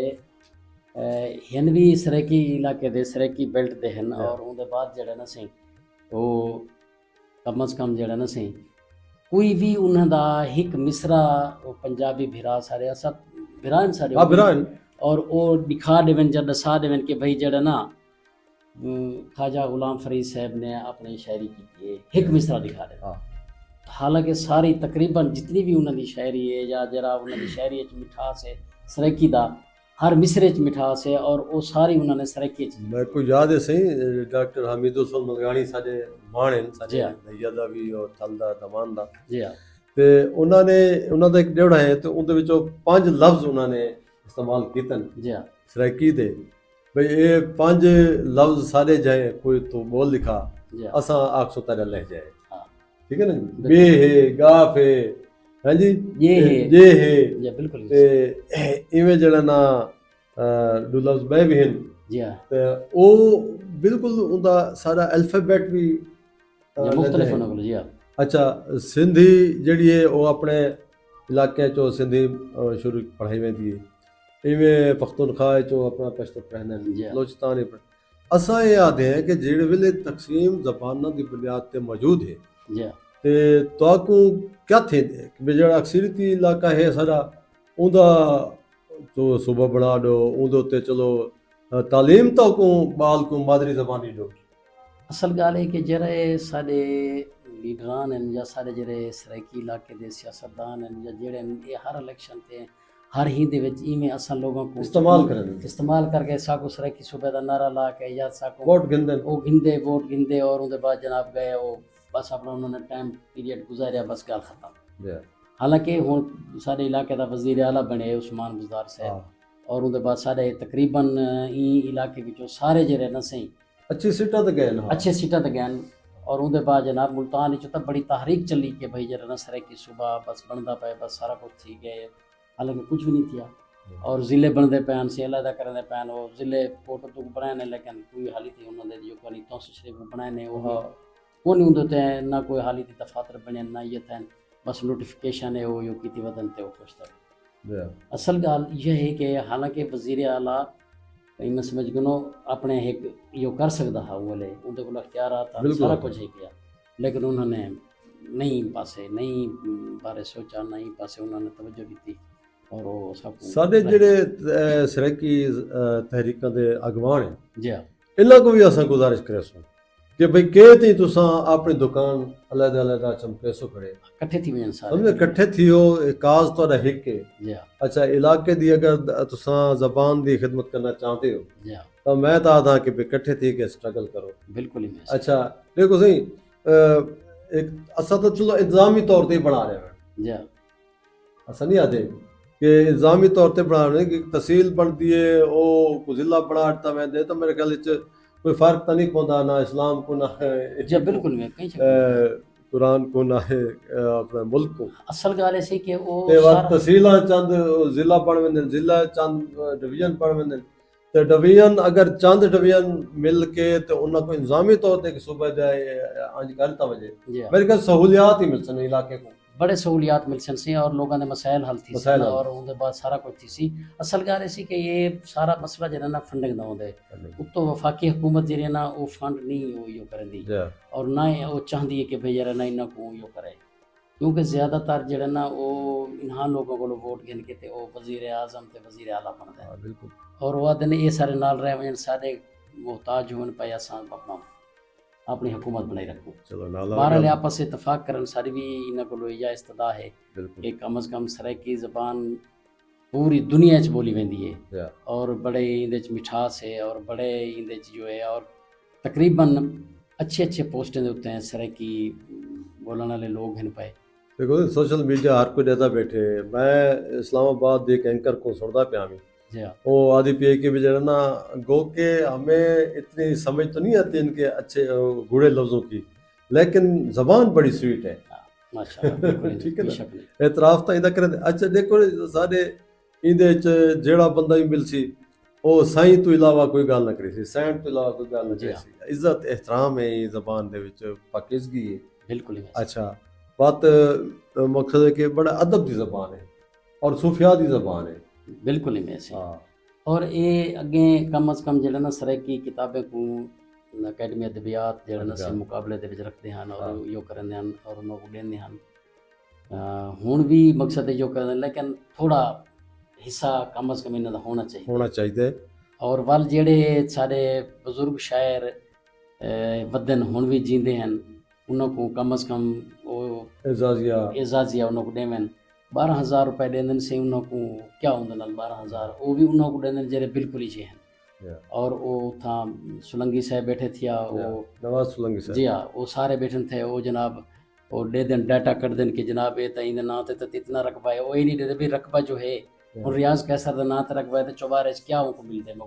हिन भी सरैकी इलाके दे सरैकी बेल्ट दे हैं और उनके बाद जरा ना सही वो कम अज कम जरा ना सही कोई भी उन्हों दा हिक मिसरा वो पंजाबी भिरा सारे सब भिरान सारे हाँ बिरान और वो दिखा देवन जब दसा देवन कि भाई जरा ना ख्वाजा गुलाम फरीद साहब ने अपनी शायरी की है हिक मिसरा दिखा दे हाँ हालांकि सारी तकरीबन जितनी भी उन्होंने शायरी है या जरा उन्होंने शायरी च मिठास है सरैकी दा हर मिसरे च मिठास है और वो सारी उन्होंने सरैकी च मेरे को याद है सही डॉक्टर हमीद उस्मान मलगानी साडे माण हैं जी साडे हाँ। भैया दा भी और थल दा दमान दा जी हाँ ਤੇ ਉਹਨਾਂ ਦਾ ਇੱਕ ਡੇੜਾ ਹੈ ਤੇ ਉਹਦੇ ਵਿੱਚੋਂ 5 ਲਫ਼ਜ਼ ਉਹਨਾਂ ਨੇ ਇਸਤੇਮਾਲ ਕੀਤੇ जी हाँ ਸਰਾਇਕੀ ਦੇ ਭਈ ਇਹ 5 ਲਫ਼ਜ਼ ਸਾਰੇ ਜਾਏ ਕੋਈ ਤੋਂ ਬੋਲ ਲਿਖਾ जी हाँ ਅਸਾਂ ਆਖਸੋ ਤੇਰਾ ਲਹਿ ਜਾਏ हाँ ਠੀਕ ਹੈ ਨਾ ਜੀ ਬੇ ਹੈ ਗਾਫ ਹੈ ਹਾਂਜੀ ये है ਜੇ ਹੈ जी बिल्कुल ਤੇ ਇਵੇਂ ਜਿਹੜਾ ਨਾ ਦੋ ਲਫ਼ਜ਼ ਬੈ ਵੀ ਹਨ जी हाँ ਤੇ ਉਹ ਬਿਲਕੁਲ ਉਹਦਾ ਸਾਰਾ ਅਲਫਾਬੈਟ ਵੀ जी मुख्तलिफ होने वाले जी हाँ अच्छा सिंधी जड़ी है वो अपने इलाके चो सिंधी शुरू पढ़ाई वेंदी है इवें पख्तूनख्वा चो अपना पश्तो पढ़ने जी। बलोचिस्तानी पढ़ असां ये आदे हैं कि जेड़े वेले तकसीम ज़बाना की बुनियाद ते मौजूद है जी ते तवाकू क्या थे कि भी जेड़ा अक्सरीती इलाका है सारा उंदा तो सूबा बना दो उंदे उत्ते चलो तालीम तो को बाल को मादरी ज़बानी दो असल ॻाल्हि है कि जेड़े साडे लीडरान आहिनि या साडे ਜਿਹੜੇ ਸਰਾਇਕੀ ਇਲਾਕੇ ਦੇ ਸਿਆਸਤਦਾਨ ਹਨ ਜਾਂ ਜਿਹੜੇ ਇਹ ਹਰ ਇਲੈਕਸ਼ਨ ਤੇ हर ही दे विच इवें असां लोगों को इस्तेमाल करें इस्तेमाल करके साकू सराइकी सूबे दा नारा ला के या साकू वोट गिनदन वो गिनदे वोट गिनदे और उनके बाद जनाब गए वो बस अपना उन्होंने टाइम पीरियड गुजारिया बस गल खत्म। हालांकि हुण साडे इलाके दा वजीर आला बने उस्मान बुज़दार साहब और उनके बाद साडे तकरीबन ई इलाके विचों सारे जेड़े न सही अच्छी सीटां ते गए ना अच्छे सीटां ते गए और उनके बाद जनाब मुल्तान विच तां बड़ी तहरीक चली कि भाई जेड़ा न सराइकी सूबा बस बनदा पे बस सारा कुछ थी गए हालांकि कुछ भी नहीं थिया और ज़िले बनते पैन से अलहदा करते पैन वो ज़िले फोटो तो बनाए लेकिन कोई हाली थी उन्होंने जो कोई तो शरीफ बनाए वो कोई उनते ना कोई हाली थी दफातर बने ना ये थे बस नोटिफिकेशन है वो यो की वदन ते वो कुछ था। असल गाल यह है कि हालांकि वजीर आला इन समझ गनो अपने एक यो कर सकता है वो ले उनके को अख्तियार था सारा कुछ है किया लेकिन उन्होंने नहीं पासे नहीं बारे सोचा नहीं पासे उन्होंने तवज्जो दी थी और वो सब साडे जेड़े सराइकी तहरीकां दे अगवान है जी इन्हां को भी असां गुजारिश करे सो कि भाई के ती तुसां अपनी दुकान अलहदा अलहदा चमके सो खड़े इकट्ठे थी वञनि सारे समझे इकट्ठे थियो काज तुहाडा हिक है जी अच्छा इलाके दी अगर तुसां ज़बान दी खिदमत करना चाहते हो जी तो मैं तो आदा कि भाई इकट्ठे थी के स्ट्रगल करो बिल्कुल ही अच्छा देखो सही एक असां तो चलो इंतजामी तौर ते बना रहे हैं जी असां नहीं आते कि इंतजामी तौर पर बना रहे कि तहसील बनती है वो जिला बना दिता वैंदे तो मेरे ख्याल कोई फर्क तो नहीं पौंदा ना इस्लाम को ना जी बिल्कुल में कहीं कुरान को ना है अपने मुल्क को असल गाल ऐसी कि वो ते वक्त तहसील चंद जिला बन वेंदे जिला चंद डिवीजन बन वेंदे तो डिवीजन अगर चंद डिवीजन मिल के तो उन्हें को इंतजामी तौर पर सूबे अंज करता वजे मेरे ख्याल सहूलियात ही मिल सन इलाके को बड़े सहूलियात मिल सी और लोगों ने मसाइल हल थी मसाइल हल। और उनके बाद सारा कुछ थी सी असल गाल ऐसी कि ये सारा मसला जो ना फंडिंग ना होंदे उतो वफाकी हुकूमत जी ना वो फंड नहीं वो यो करंदी और ना ही वो चाहती है कि भाई जरा ना इन्ना को यो करे क्योंकि ज़्यादातर जरा ना वो इन्हां लोगों को वोट गिन के ते वो वजीर आज़म ते वजीर आला बनदा है बिल्कुल और वो आदने ये सारे नाल रह वजन सारे मोहताज होन पे असां अपना अपनी हुकूमत बनाई रखूँ चलो नाला बहरहाल आपस से इतफाक करन सारी भी इन्हां को या इस्तदा है बिल्कुल कि कम अज़ कम सराइकी ज़बान पूरी दुनिया च बोली वेंदी है और बड़े इंदे च मिठास है और बड़े इंदे च जो है और तकरीबन अच्छे अच्छे पोस्टें दे उत्ते हैं सराइकी बोलने वाले लोग हैं पे देखो सोशल मीडिया हर कोई देता बैठे मैं इस्लामाबाद एक एंकर को सुनता पिया मैं जी वो आदि पे कि भी जरा ना गो के हमें इतनी समझ तो नहीं आती इनके अच्छे गूढ़े लफ्ज़ों की लेकिन ज़बान बड़ी स्वीट है माशाअल्लाह ठीक है ना एतराफ़ तो इदा करें अच्छा देखो सारे इंदे च जेड़ा बंदा ही मिल सी ओ साईं तो इलावा कोई गल ना करी सी सैंड तो इलावा कोई गल ना करी सी इज्जत एहतराम है ज़बान दे विच पाकीज़गी है बिल्कुल अच्छा बात मकसद है कि बड़ा अदब की ज़बान है और सूफिया की ज़बान है बिल्कुल ही में और ये अगे कम अज़ कम जड़ा ना सराइकी किताबें को अकैडमी अदबियात जड़ा ना से मुकाबले दे विच रखते हैं और यो करते हैं और उन्होंने को देंदे हैं हुण भी मकसद जो करते हैं लेकिन थोड़ा हिस्सा कम अज़ कम इन्हां दा होना चाहिए और वल जेड़े सारे बुजुर्ग शायर वदन हुण भी जींदे हैं उन्हों को कम अज़ कम वो एजाजिया उन्हों को देवन 12,000 रुपए देंदन से उन्हों को क्या होंदे नाल 12,000 वो भी उन्हों को देंदन जेरे बिल्कुल ही हैं और वो था सुलंगी साहब बैठे थिया वो नवाज सुलंगी साहब जी हाँ वो सारे बैठे थे वो जनाब वो दे देन डाटा कर देन कि जनाब ये तई ना ते इतना रकबा है वो ही नहीं देते भी रकबा जो है और रियाज कैसर दा ना ते रकबा है तो चौबारे क्या उनको मिलते हैं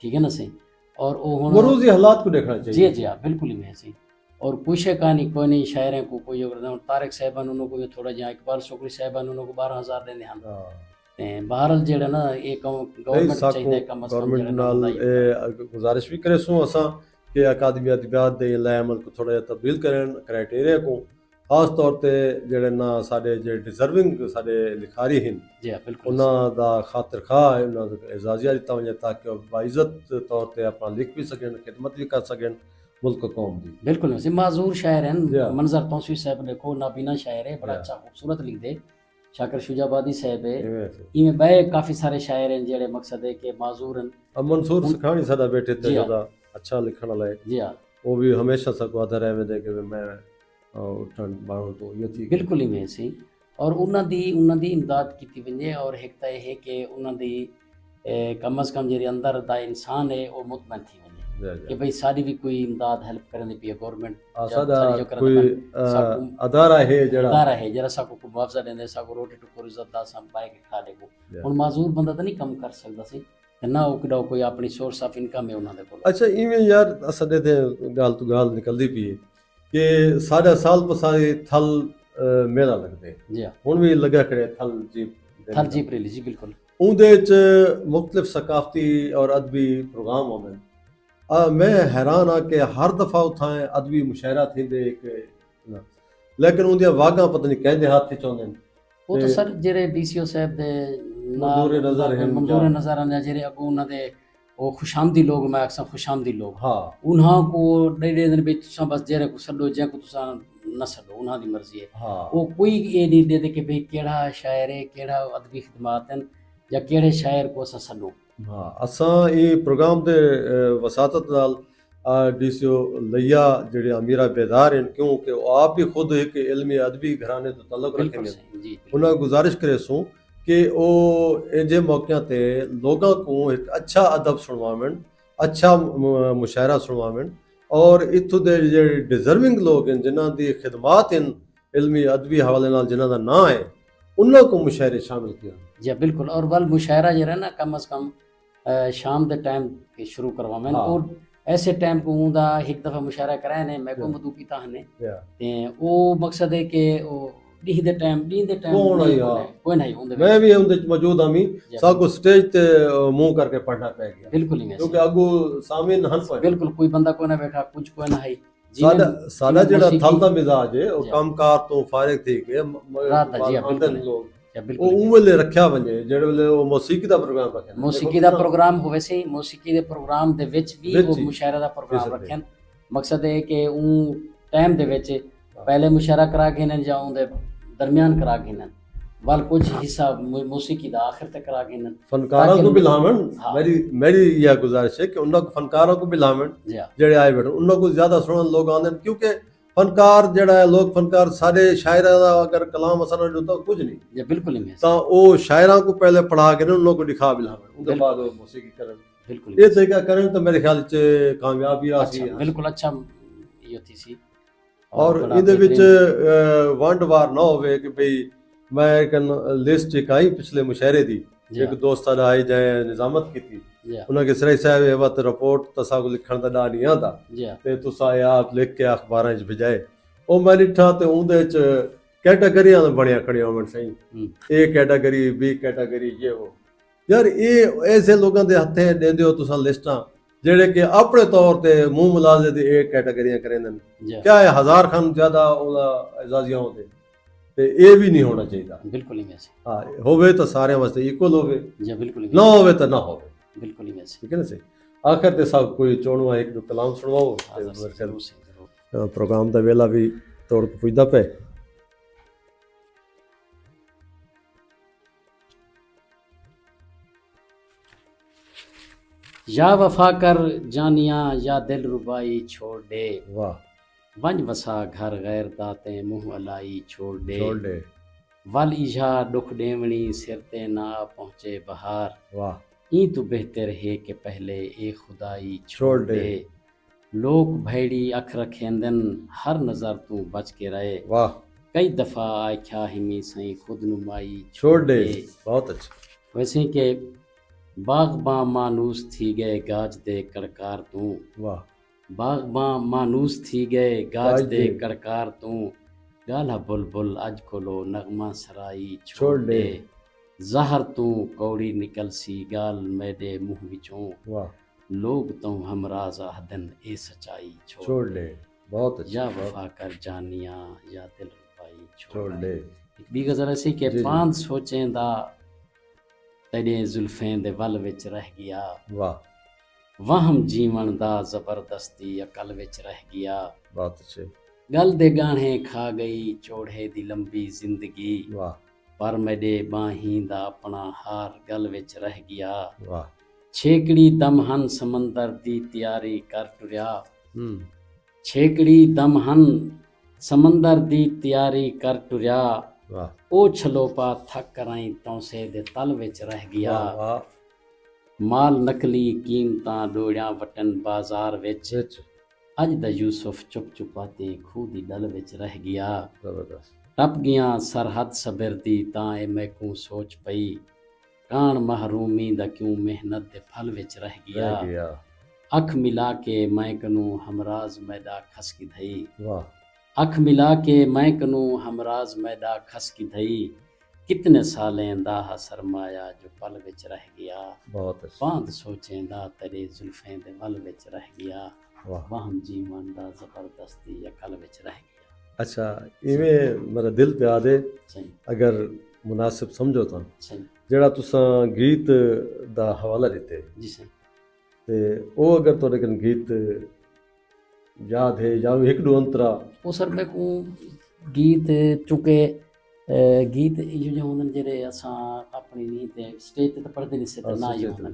ठीक है ना सही और वो रोज़ी हालात को देखना चाहिए जी हाँ बिल्कुल ही मैं सही और कुछ कहानी कोई नहीं शायरें को कोई तारिक साहबान उन्होंने को थोड़ा जहाँ इकबाल शोकरी साहबान उन्होंने को 12,000 देंदे हैं बहरहाल जेड़ा ना एक गवर्नमेंट चाहिए कम अज़ कम गवर्नमेंट नाल गुजारिश भी करे सो असां कि अकादमी अदबियात दे लाइ अमल को थोड़ा तब्दील करें क्राइटेरिया को ਖਾਸ ਤੌਰ ਤੇ ਜਿਹੜੇ ਨਾ ਸਾਡੇ ਜਿਹੜੇ ਡਿਜ਼ਰਵਿੰਗ ਸਾਡੇ ਲਿਖਾਰੀ ਹਨ जी हाँ बिल्कुल ਉਹਨਾਂ ਦਾ ਖਾਤਰ ਖਾ ਉਹਨਾਂ ਨੂੰ ਇਜਾਜ਼ਤ ਦਿੱਤਾ ਵਜੇ ਤਾਂ ਕਿ ਉਹ ਬਾਇਜ਼ਤ तौर ਤੇ ਆਪਣਾ ਲਿਖ ਵੀ ਸਕਣ ਖਿਦਮਤ ਵੀ ਕਰ ਸਕਣ मुल्क कौम दी बिल्कुल वैसे माजूर शायर जी हैं हाँ। मंजर तौसीफ साहब देखो नाबीना शायर है बड़ा जी हाँ। अच्छा खूबसूरत लिख दे शाकिर शुजाबादी साहब है इवें से। इनमें बड़े काफ़ी सारे शायर हैं जेड़े मकसद है कि माजूर हैं अब मंसूर उन- सखानी साडा बेटे ते जी हाँ। ज्यादा अच्छा लिखण वाला है जी हाँ वो भी हमेशा सको आदर है दे के मैं उठन बाणो तो ये थी बिल्कुल इवें सी और उन्हां दी इमदाद कीती वञे और एक तो यह है कि उन्हां दी कम अज़ कम जेह्ड़े अंदर दा इंसान है वो मुतमइन थी वञे कि भाई साडी भी कोई इमदाद हेल्प करने पई गवर्नमेंट साडा कोई अदारा है जड़ा इदारा है जरा साको को मुआवजा देंदे साको रोटी टुकर इज्जत दा सम पाए के खा लेगो हुण माजूर बंदा तो नहीं कम कर सकदा सी ते ना ਉਹ ਕਿਹੜਾ ਕੋਈ ਆਪਣੀ ਸੋਰਸ ਆਫ ਇਨਕਮ ਹੈ ਉਹਨਾਂ ਦੇ ਕੋਲ अच्छा इवें यार ਸਾਡੇ ਤੇ ਗੱਲ ਤੋਂ ਗੱਲ ਨਿਕਲਦੀ ਪਈ ਹੈ ਕਿ ਸਾਡਾ ਸਾਲ ਪਸਾਰੀ ਥਲ ਮੇਲਾ ਲੱਗਦੇ ਜੀ ਹਾਂ ਹੁਣ ਵੀ ਲੱਗਾ ਖੜੇ ਥਲ ਜੀ ਥਰਜੀ ਪ੍ਰੇਲੀ ਜੀ ਬਿਲਕੁਲ ਉਹਦੇ ਚ ਮੁxtਲਿਫ ਸਕਾਫਤੀ ਔਰ ਅਦਬੀ ਪ੍ਰੋਗਰਾਮ ਹੁੰਦੇ मैं हैरान हाँ कि हर दफ़ा उठाएं अदबी मुशायरा थींदे लेकिन उनदियां वागां पता नहीं कंहिंजे हथ च होंदे ਉਹ ਤਾਂ ਸਰ ਜਿਹੜੇ ਡੀਸੀਓ ਸਾਹਿਬ ਦੇ मंजूर नज़र हैं ਮੰਜ਼ੂਰ ਨਜ਼ਰ ਆਉਂਦੇ ਜਿਹੜੇ ਅੱਗੋਂ ਉਹਨਾਂ ਦੇ ਉਹ ਖੁਸ਼ਾਮਦੀ ਲੋਕ ਮੈਂ ਅਕਸਰ ਖੁਸ਼ਾਮਦੀ ਲੋਕ हाँ ਉਹਨਾਂ ਕੋ ਡੇਡੇ ਦਿਨ ਵਿੱਚ ਤੁਸੀਂ ਬਸ ਜਿਹੜੇ ਕੋ ਛੱਡੋ ਜਾਂ ਕੋ ਤੁਸੀਂ ਨਾ ਛੱਡੋ ਉਹਨਾਂ ਦੀ ਮਰਜ਼ੀ ਹੈ हाँ ਉਹ ਕੋਈ ਇਹ ਨਹੀਂ ਦੇ ਦੇ ਕਿ ਭਈ ਕਿਹੜਾ ਸ਼ਾਇਰ ਹੈ ਕਿਹੜਾ ਅਦਬੀ ਖਿਦਮਾਤ ਹਨ ਜਾਂ ਕਿਹੜੇ ਸ਼ਾਇਰ ਕੋ ਅਸਾਂ ਛੱਡੋ हाँ असां ये प्रोग्राम दे वसातत नाल डीसीओ लैया जेड़े अमीरा बेदार हैं क्योंकि वो आप भी खुद एक इल्मी अदबी घराने तो तल्लुक ਬਿਲਕੁਲ रखेंगे ਸਹੀ ਜੀ उन्हें गुजारिश करे सूं कि वो इंजे मौक़ियां ते लोगों को एक अच्छा अदब सुनवावन अच्छा मुशायरा सुनवावन और इत्थों दे जेड़े डिजर्विंग लोग हैं जिन्हां दी खिदमात हैं इल्मी अदबी हवाले नाल जिन्हां दा नाम है उन्हां को मुशायरे शामिल किया जी बिल्कुल और वल मुशायरा जो है ना कम अज़ कम शाम के टाइम के शुरू करवावें हाँ। और ऐसे टाइम को हूंदा एक दफ़ा मुशायरा कराए ने मैं को मधु पीता हने ते ओ मकसद है कि ओ ॾींहं दे टाइम कौन है यार? कोई नहीं उनदे मैं भी उनदे च मौजूद आमी साको स्टेज ते मुंह करके पढ़ना पै गया बिल्कुल ही क्योंकि अगू सामीन हन पर बिल्कुल कोई बंदा कोई ना बैठा कुछ कोई ना है साडा जेड़ा मौसीकी- थल दा मिजाज है ओ जी। कामकार तो फारिग थी के रात दा, जी हाँ, बिल्कुल है। लोग या ਉਹ बिल्कुल ਵੇਲੇ ਰੱਖਿਆ ਵੰਜੇ ਜਿਹੜੇ ਵੇਲੇ ਉਹ ਮੌਸੀਕੀ ਦਾ ਪ੍ਰੋਗਰਾਮ ਰੱਖਿਆ ਮੌਸੀਕੀ ਦਾ ਪ੍ਰੋਗਰਾਮ ਹੋਵੇ ਸੀ ਮੌਸੀਕੀ ਦੇ ਪ੍ਰੋਗਰਾਮ ਦੇ ਵਿੱਚ ਵੀ ਵਿੱਚ ਉਹ ਹੀ। ਮੁਸ਼ਾਇਰਾ ਦਾ ਪ੍ਰੋਗਰਾਮ ਵਿੱਚ ਰੱਖਣ ਮਕਸਦ ਇਹ ਕਿ ਉਹ ਟਾਈਮ ਦੇ ਵਿੱਚ ਪਹਿਲੇ ਮੁਸ਼ਾਇਰਾ ਕਰਾ ਕੇ ਨੇ ਜਾਂ ਉਹਦੇ ਦਰਮਿਆਨ ਕਰਾ ਕੇ ਨੇ ਵੱਲ ਕੁਝ ਹਿੱਸਾ ਮੌਸੀਕੀ ਦਾ ਆਖਿਰ ਤੱਕ ਕਰਾ ਕੇ ਨੇ ਫਨਕਾਰਾਂ ताकि- को भी लावन हाँ। मेरी यह गुजारिश है कि उन्होंने फनकारों को भी लावन ਜੀ ਹਾਂ ਜਿਹੜੇ ਆਏ ਬੈਠੇ ਉਹਨਾਂ को ਜ਼ਿਆਦਾ ਸੁਣਨ ਲੋਕ ਆਉਂਦੇ ਨੇ ਕਿਉਂਕਿ ਫਨਕਾਰ ਜਿਹੜਾ ਹੈ ਲੋਕ ਫਨਕਾਰ ਸਾਰੇ ਸ਼ਾਇਰਾਂ ਦਾ ਅਗਰ ਕਲਾਮ ਅਸਰ ਹੋ ਤਾਂ ਕੁਝ ਨਹੀਂ ਜੀ ਬਿਲਕੁਲ ਹੀ ਮੈਂ ਤਾਂ ਉਹ ਸ਼ਾਇਰਾਂ को पहले पढ़ा के ना उन लोगों को दिखा भी लावन ਉਹਦੇ बिल्कुल। ਬਾਅਦ ਉਹ ਮੌਸੀਕੀ ਕਰਨ ਬਿਲकुल ਇਹ ਤਰੀਕਾ ਕਰਨ ਤਾਂ ਮੇਰੇ ਖਿਆਲ ਚ ਕਾਮਯਾਬੀ ਆ ਸੀ अच्छा बिल्कुल अच्छा ये थी सी ਔਰ बड़ा ਇਹਦੇ ਵਿੱਚ बेहतरीन- ਵੰਡ ਵਾਰ ਨਾ ਹੋਵੇ ਕਿ ਭਈ ਮੈਂ ਇੱਕ ਲਿਸਟ ਇੱਕ ਆਈ ਪਿਛਲੇ ਮੁਸ਼ਾਇਰੇ ਦੀ जी ਇੱਕ हाँ, ਦੋਸਤ ਸਾਡਾ ਆਈ ਜਾਏ ਨਿਜ਼ਾਮਤ ਕੀਤੀ जी हाँ, ਉਹਨਾਂ ਕੇ ਸਰਾਈ ਸਾਹਿਬ ਇਹ ਵਤ ਰਿਪੋਰਟ ਤਸਾ ਕੋ ਲਿਖਣ ਦਾ ਡਾ ਨਹੀਂ ਆਂਦਾ जी हाँ, ਤੇ ਤੁਸੀਂ ਆਪ ਲਿਖ ਕੇ ਅਖਬਾਰਾਂ 'ਚ ਭਜਾਏ ਉਹ ਮੈਂ ਲਿਖਾ ਤੇ ਉਹਦੇ 'ਚ ਕੈਟਾਗਰੀਆਂ ਬਣਿਆ ਖੜੀਆਂ ਹੋਣ ਸਹੀ हम्म, ਇਹ ਕੈਟਾਗਰੀ ਬੀ ਕੈਟਾਗਰੀ ਇਹ ਉਹ ਯਾਰ ਇਹ ਐਸੇ ਲੋਕਾਂ ਦੇ ਹੱਥੇ ਦਿੰਦੇ ਹੋ ਤੁਸੀਂ ਲਿਸਟਾਂ ਜਿਹੜੇ ਕਿ ਆਪਣੇ ਤੌਰ ਤੇ ਮੂੰਹ ਮੁਲਾਜ਼ੇ ਦੀ ਇਹ ਕੈਟਾਗਰੀਆਂ ਕਰਿੰਦੇ ਨੇ जी हाँ, ਕਿਆ ਹੈ ਹਜ਼ਾਰ ਖਾਨ ਜ਼ਿਆਦਾ ਉਹਦਾ ਇਜਾਜ਼ੀਆਂ ਹੁੰਦੇ ਤੇ ਇਹ ਵੀ ਨਹੀਂ ਹੋਣਾ ਚਾਹੀਦਾ बिल्कुल ही वैसे ਹਾਂ ਹੋਵੇ ਤਾਂ ਸਾਰਿਆਂ ਵਾਸਤੇ ਇਕੁਅਲ ਹੋਵੇ जी हाँ, बिल्कुल ही ਨਾ ਹੋਵੇ ਤਾਂ ਨਾ ਹੋਵੇ वैसे, बिल्कुल ही वैसे ਠੀਕ ਹੈ ਨਾ ਸਹੀ ਆਖਰ ਤੇ ਸਭ ਕੋਈ ਚੋਣਵਾ ਇੱਕ ਦੋ ਕਲਾਮ ਸੁਣਵਾਓ ਤੇ हाज़िर ਮੇਰੇ से ਖਿਆਲ जरूर से जरूर ਪ੍ਰੋਗਰਾਮ ਦਾ ਵੇਲਾ ਵੀ ਤੋੜ ਕੇ ਪੁੱਜਦਾ ਪਏ या वफा कर जानिया या दिल रुबाई छोड़ दे ਵਾਹ वंज वसा घर गैर दाते मुंह अलाई छोड़ दे ਛੋੜ ਦੇ वल इजा दुख डेवणी सिर ते ना पहुँचे बहार ਵਾਹ ई तो बेहतर है कि पहले ए खुदाई छोड़ छोड़ दे। दे लोग भैड़ी अख रखेंदन हर नज़र तू बच के रहे वाह कई दफ़ा आख्या हिमी सही खुद नुमाई छोड़ दे बहुत अच्छा वैसे कि बागबां मानूस थी गए गाज दे कड़कार तू वाह बागबां मानूस थी गए गाज गाज दे दे। कड़कार तू गाला बुलबुल अज कोलो नगमा सराई छोड़ छोड़ दे। दे ज़हर तू कौड़ी निकल सी गाल मैदे मुँह विचों वाह लोग तो हमराज आहदन ए सच्चाई छोड़ छोड़ दे दे बहुत अच्छी, या बहुत वफा कर जानिया या दिल रुबाई छोड़ छोड़ दे। एक ॿी गज़ल असी कि जी, जी। पांद सोचें दा तेरे जुल्फें दे वल विच रह गया वाह, वहम जीवन दा जबरदस्ती अकल विच रह गया बहुत अच्छे, गल दे गाणे खा गई चोड़े दी लंबी जिंदगी वाह, पर मेरे बाहीं दा अपना हार गल विच रह गया वाह। छेकड़ी दमहन समंदर दी तैयारी कर टुरिया छेकड़ी दमहन समंदर दी तैयारी कर टुरिया वाह, ओ छलोपा थक कराई तौसे दे तल विच रह गया वाह, वाह। माल नकली कीमतां डोड़ियां वटन बाजार विच विच अज दा यूसुफ चुप चुपाते खूह दी डल विच रह गया जबरदस्त, टप गया सरहद सबिर दी तां ए मैकू सोच पई कान महरूमी दा क्यों मेहनत दे फल विच रह गया रह गया, अख मिला के मैं कनू हमराज मैदा खस की धई वाह, अख मिला के मैं कनू हमराज मैदा खस की धई कितने सालें दा हा सरमाया जो पल विच रह गया बहुत अच्छे, बांध सोचें दा तेरे जुल्फें दे वल विच रह गया वाह। वहम जीवन दा जबरदस्ती अकल विच रह गया अच्छा, इवें मेरा दिल पे आदे सही अगर मुनासिब समझो तां सही जेड़ा तुसां गीत दा हवाला दिते जी सही ते ओ अगर तुहाडे कन गीत याद है या हिकु ॾो अंतरा ਉਹ ਸਰ ਮੇਰੇ ਕੋ ਗੀਤ ਚੁੱਕੇ ਗੀਤ ਇਹ ਜੋ ਹੁੰਦੇ ਨੇ ਜਿਹੜੇ ਅਸਾਂ ਆਪਣੀ ਨੀ ਤੇ ਸਟੇਜ ਤੇ ਤਾਂ ਪੜ੍ਹਦੇ ਨਹੀਂ ਸੀ ਤੇ ਨਾ ਹੀ ਹੁੰਦੇ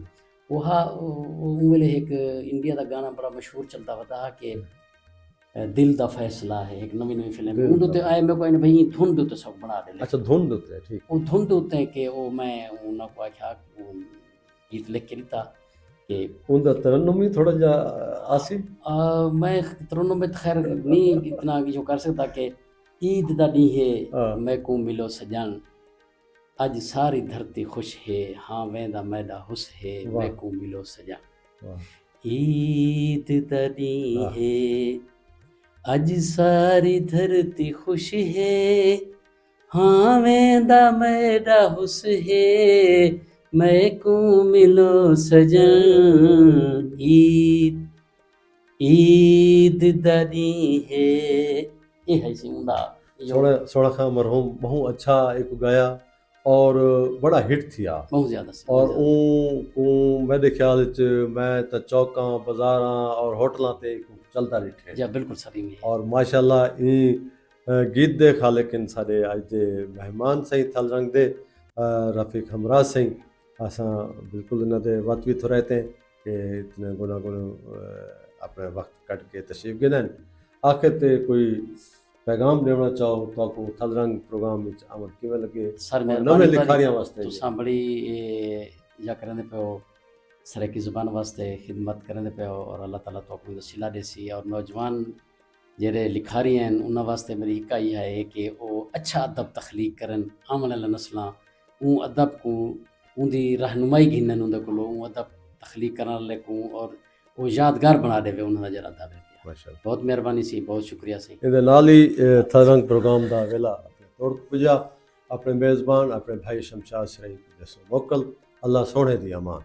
ਉਹ ਵੇਲੇ ਇੱਕ ਇੰਡੀਆ ਦਾ ਗਾਣਾ ਬੜਾ ਮਸ਼ਹੂਰ ਚੱਲਦਾ ਵਦਾ ਕਿ ਦਿਲ ਦਾ ਫੈਸਲਾ ਹੈ ਇੱਕ ਨਵੀਂ ਨਵੀਂ ਫਿਲਮ ਉਹਦੇ ਤੇ ਆਏ ਮੈਂ ਕੋਈ ਭਈ ਧੁੰਦ ਉੱਤੇ ਸਭ ਬਣਾ ਦੇ अच्छा धुन दिते ठीक ਉਹ ਧੁੰਦ ਉੱਤੇ ਕਿ ਉਹ ਮੈਂ ਉਹਨਾਂ ਕੋ ਆਖਿਆ ਉਹ ਗੀਤ ਲਿਖ ਕੇ ਦਿੱਤਾ कि उनका तरन्नुम ही थोड़ा जा आसी मैं तरन्नुम में खैर नहीं इतना जो कर सकता कि ईद दा डी है मैं को मिलो सजन अज सारी धरती खुश है हाँ वेंदा मैदा हुस है मैं को मिलो सजन ईद दा डी है अज सारी धरती खुश है हाँ वेंदा मैदा हुस है मैं को मिलो सजन ईद ईद दरी है ये है सी उंदा सोना सोना खां मरहूम बहुत अच्छा एक गाया और बड़ा हिट थिया बहुत ज्यादा और ऊ मेरे ख्याल च मैं तो चौकां बाजारां और होटलां ते चलता डिठे जी बिल्कुल सही में और माशाल्लाह ई गीत दे खालिकिन साडे अज दे मेहमान सही थल रंग दे रफीक हमराज सही असां बिल्कुल इन्हां दे वक्त भी थोड़ा ते कि इतने गुना अपने वक्त कट के तशरीफ गिनन आखिर ते कोई पैगाम देना चाहो तो थल रंग प्रोग्राम विच आमद किवें लगे सर नवे लिखारियां वास्ते तुसां बड़ी या करंदे पियो सराइकी ज़ुबान वास्ते खिदमत करंदे पियो और अल्लाह ताला तो अपनी वसीला देसी और नौजवान जेरे लिखारी हैं उन्हां वास्ते मेरी हिक ही है कि वो अच्छा अदब तखलीक करन आने वाली नस्लां ऊ अदब को उनकी रहनुमाई घिनन उनके को अदब तखलीक करने वाले को और वो यादगार बना देवे उन्होंने जरा अदब माशाल्लाह बहुत मेहरबानी सी बहुत शुक्रिया सी ਇਹਦੇ ਨਾਲ ਹੀ ਥਲ ਰੰਗ प्रोग्राम ਦਾ ਵੇਲਾ ਆਪਣੇ ਤੌਰ ਪੁਜਾ ਆਪਣੇ मेज़बान अपने भाई शमशाद सराई दसो मोकल अल्लाह सोने दी अमान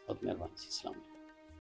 बहुत मेहरबानी सी। अस्सलाम वालेकुम।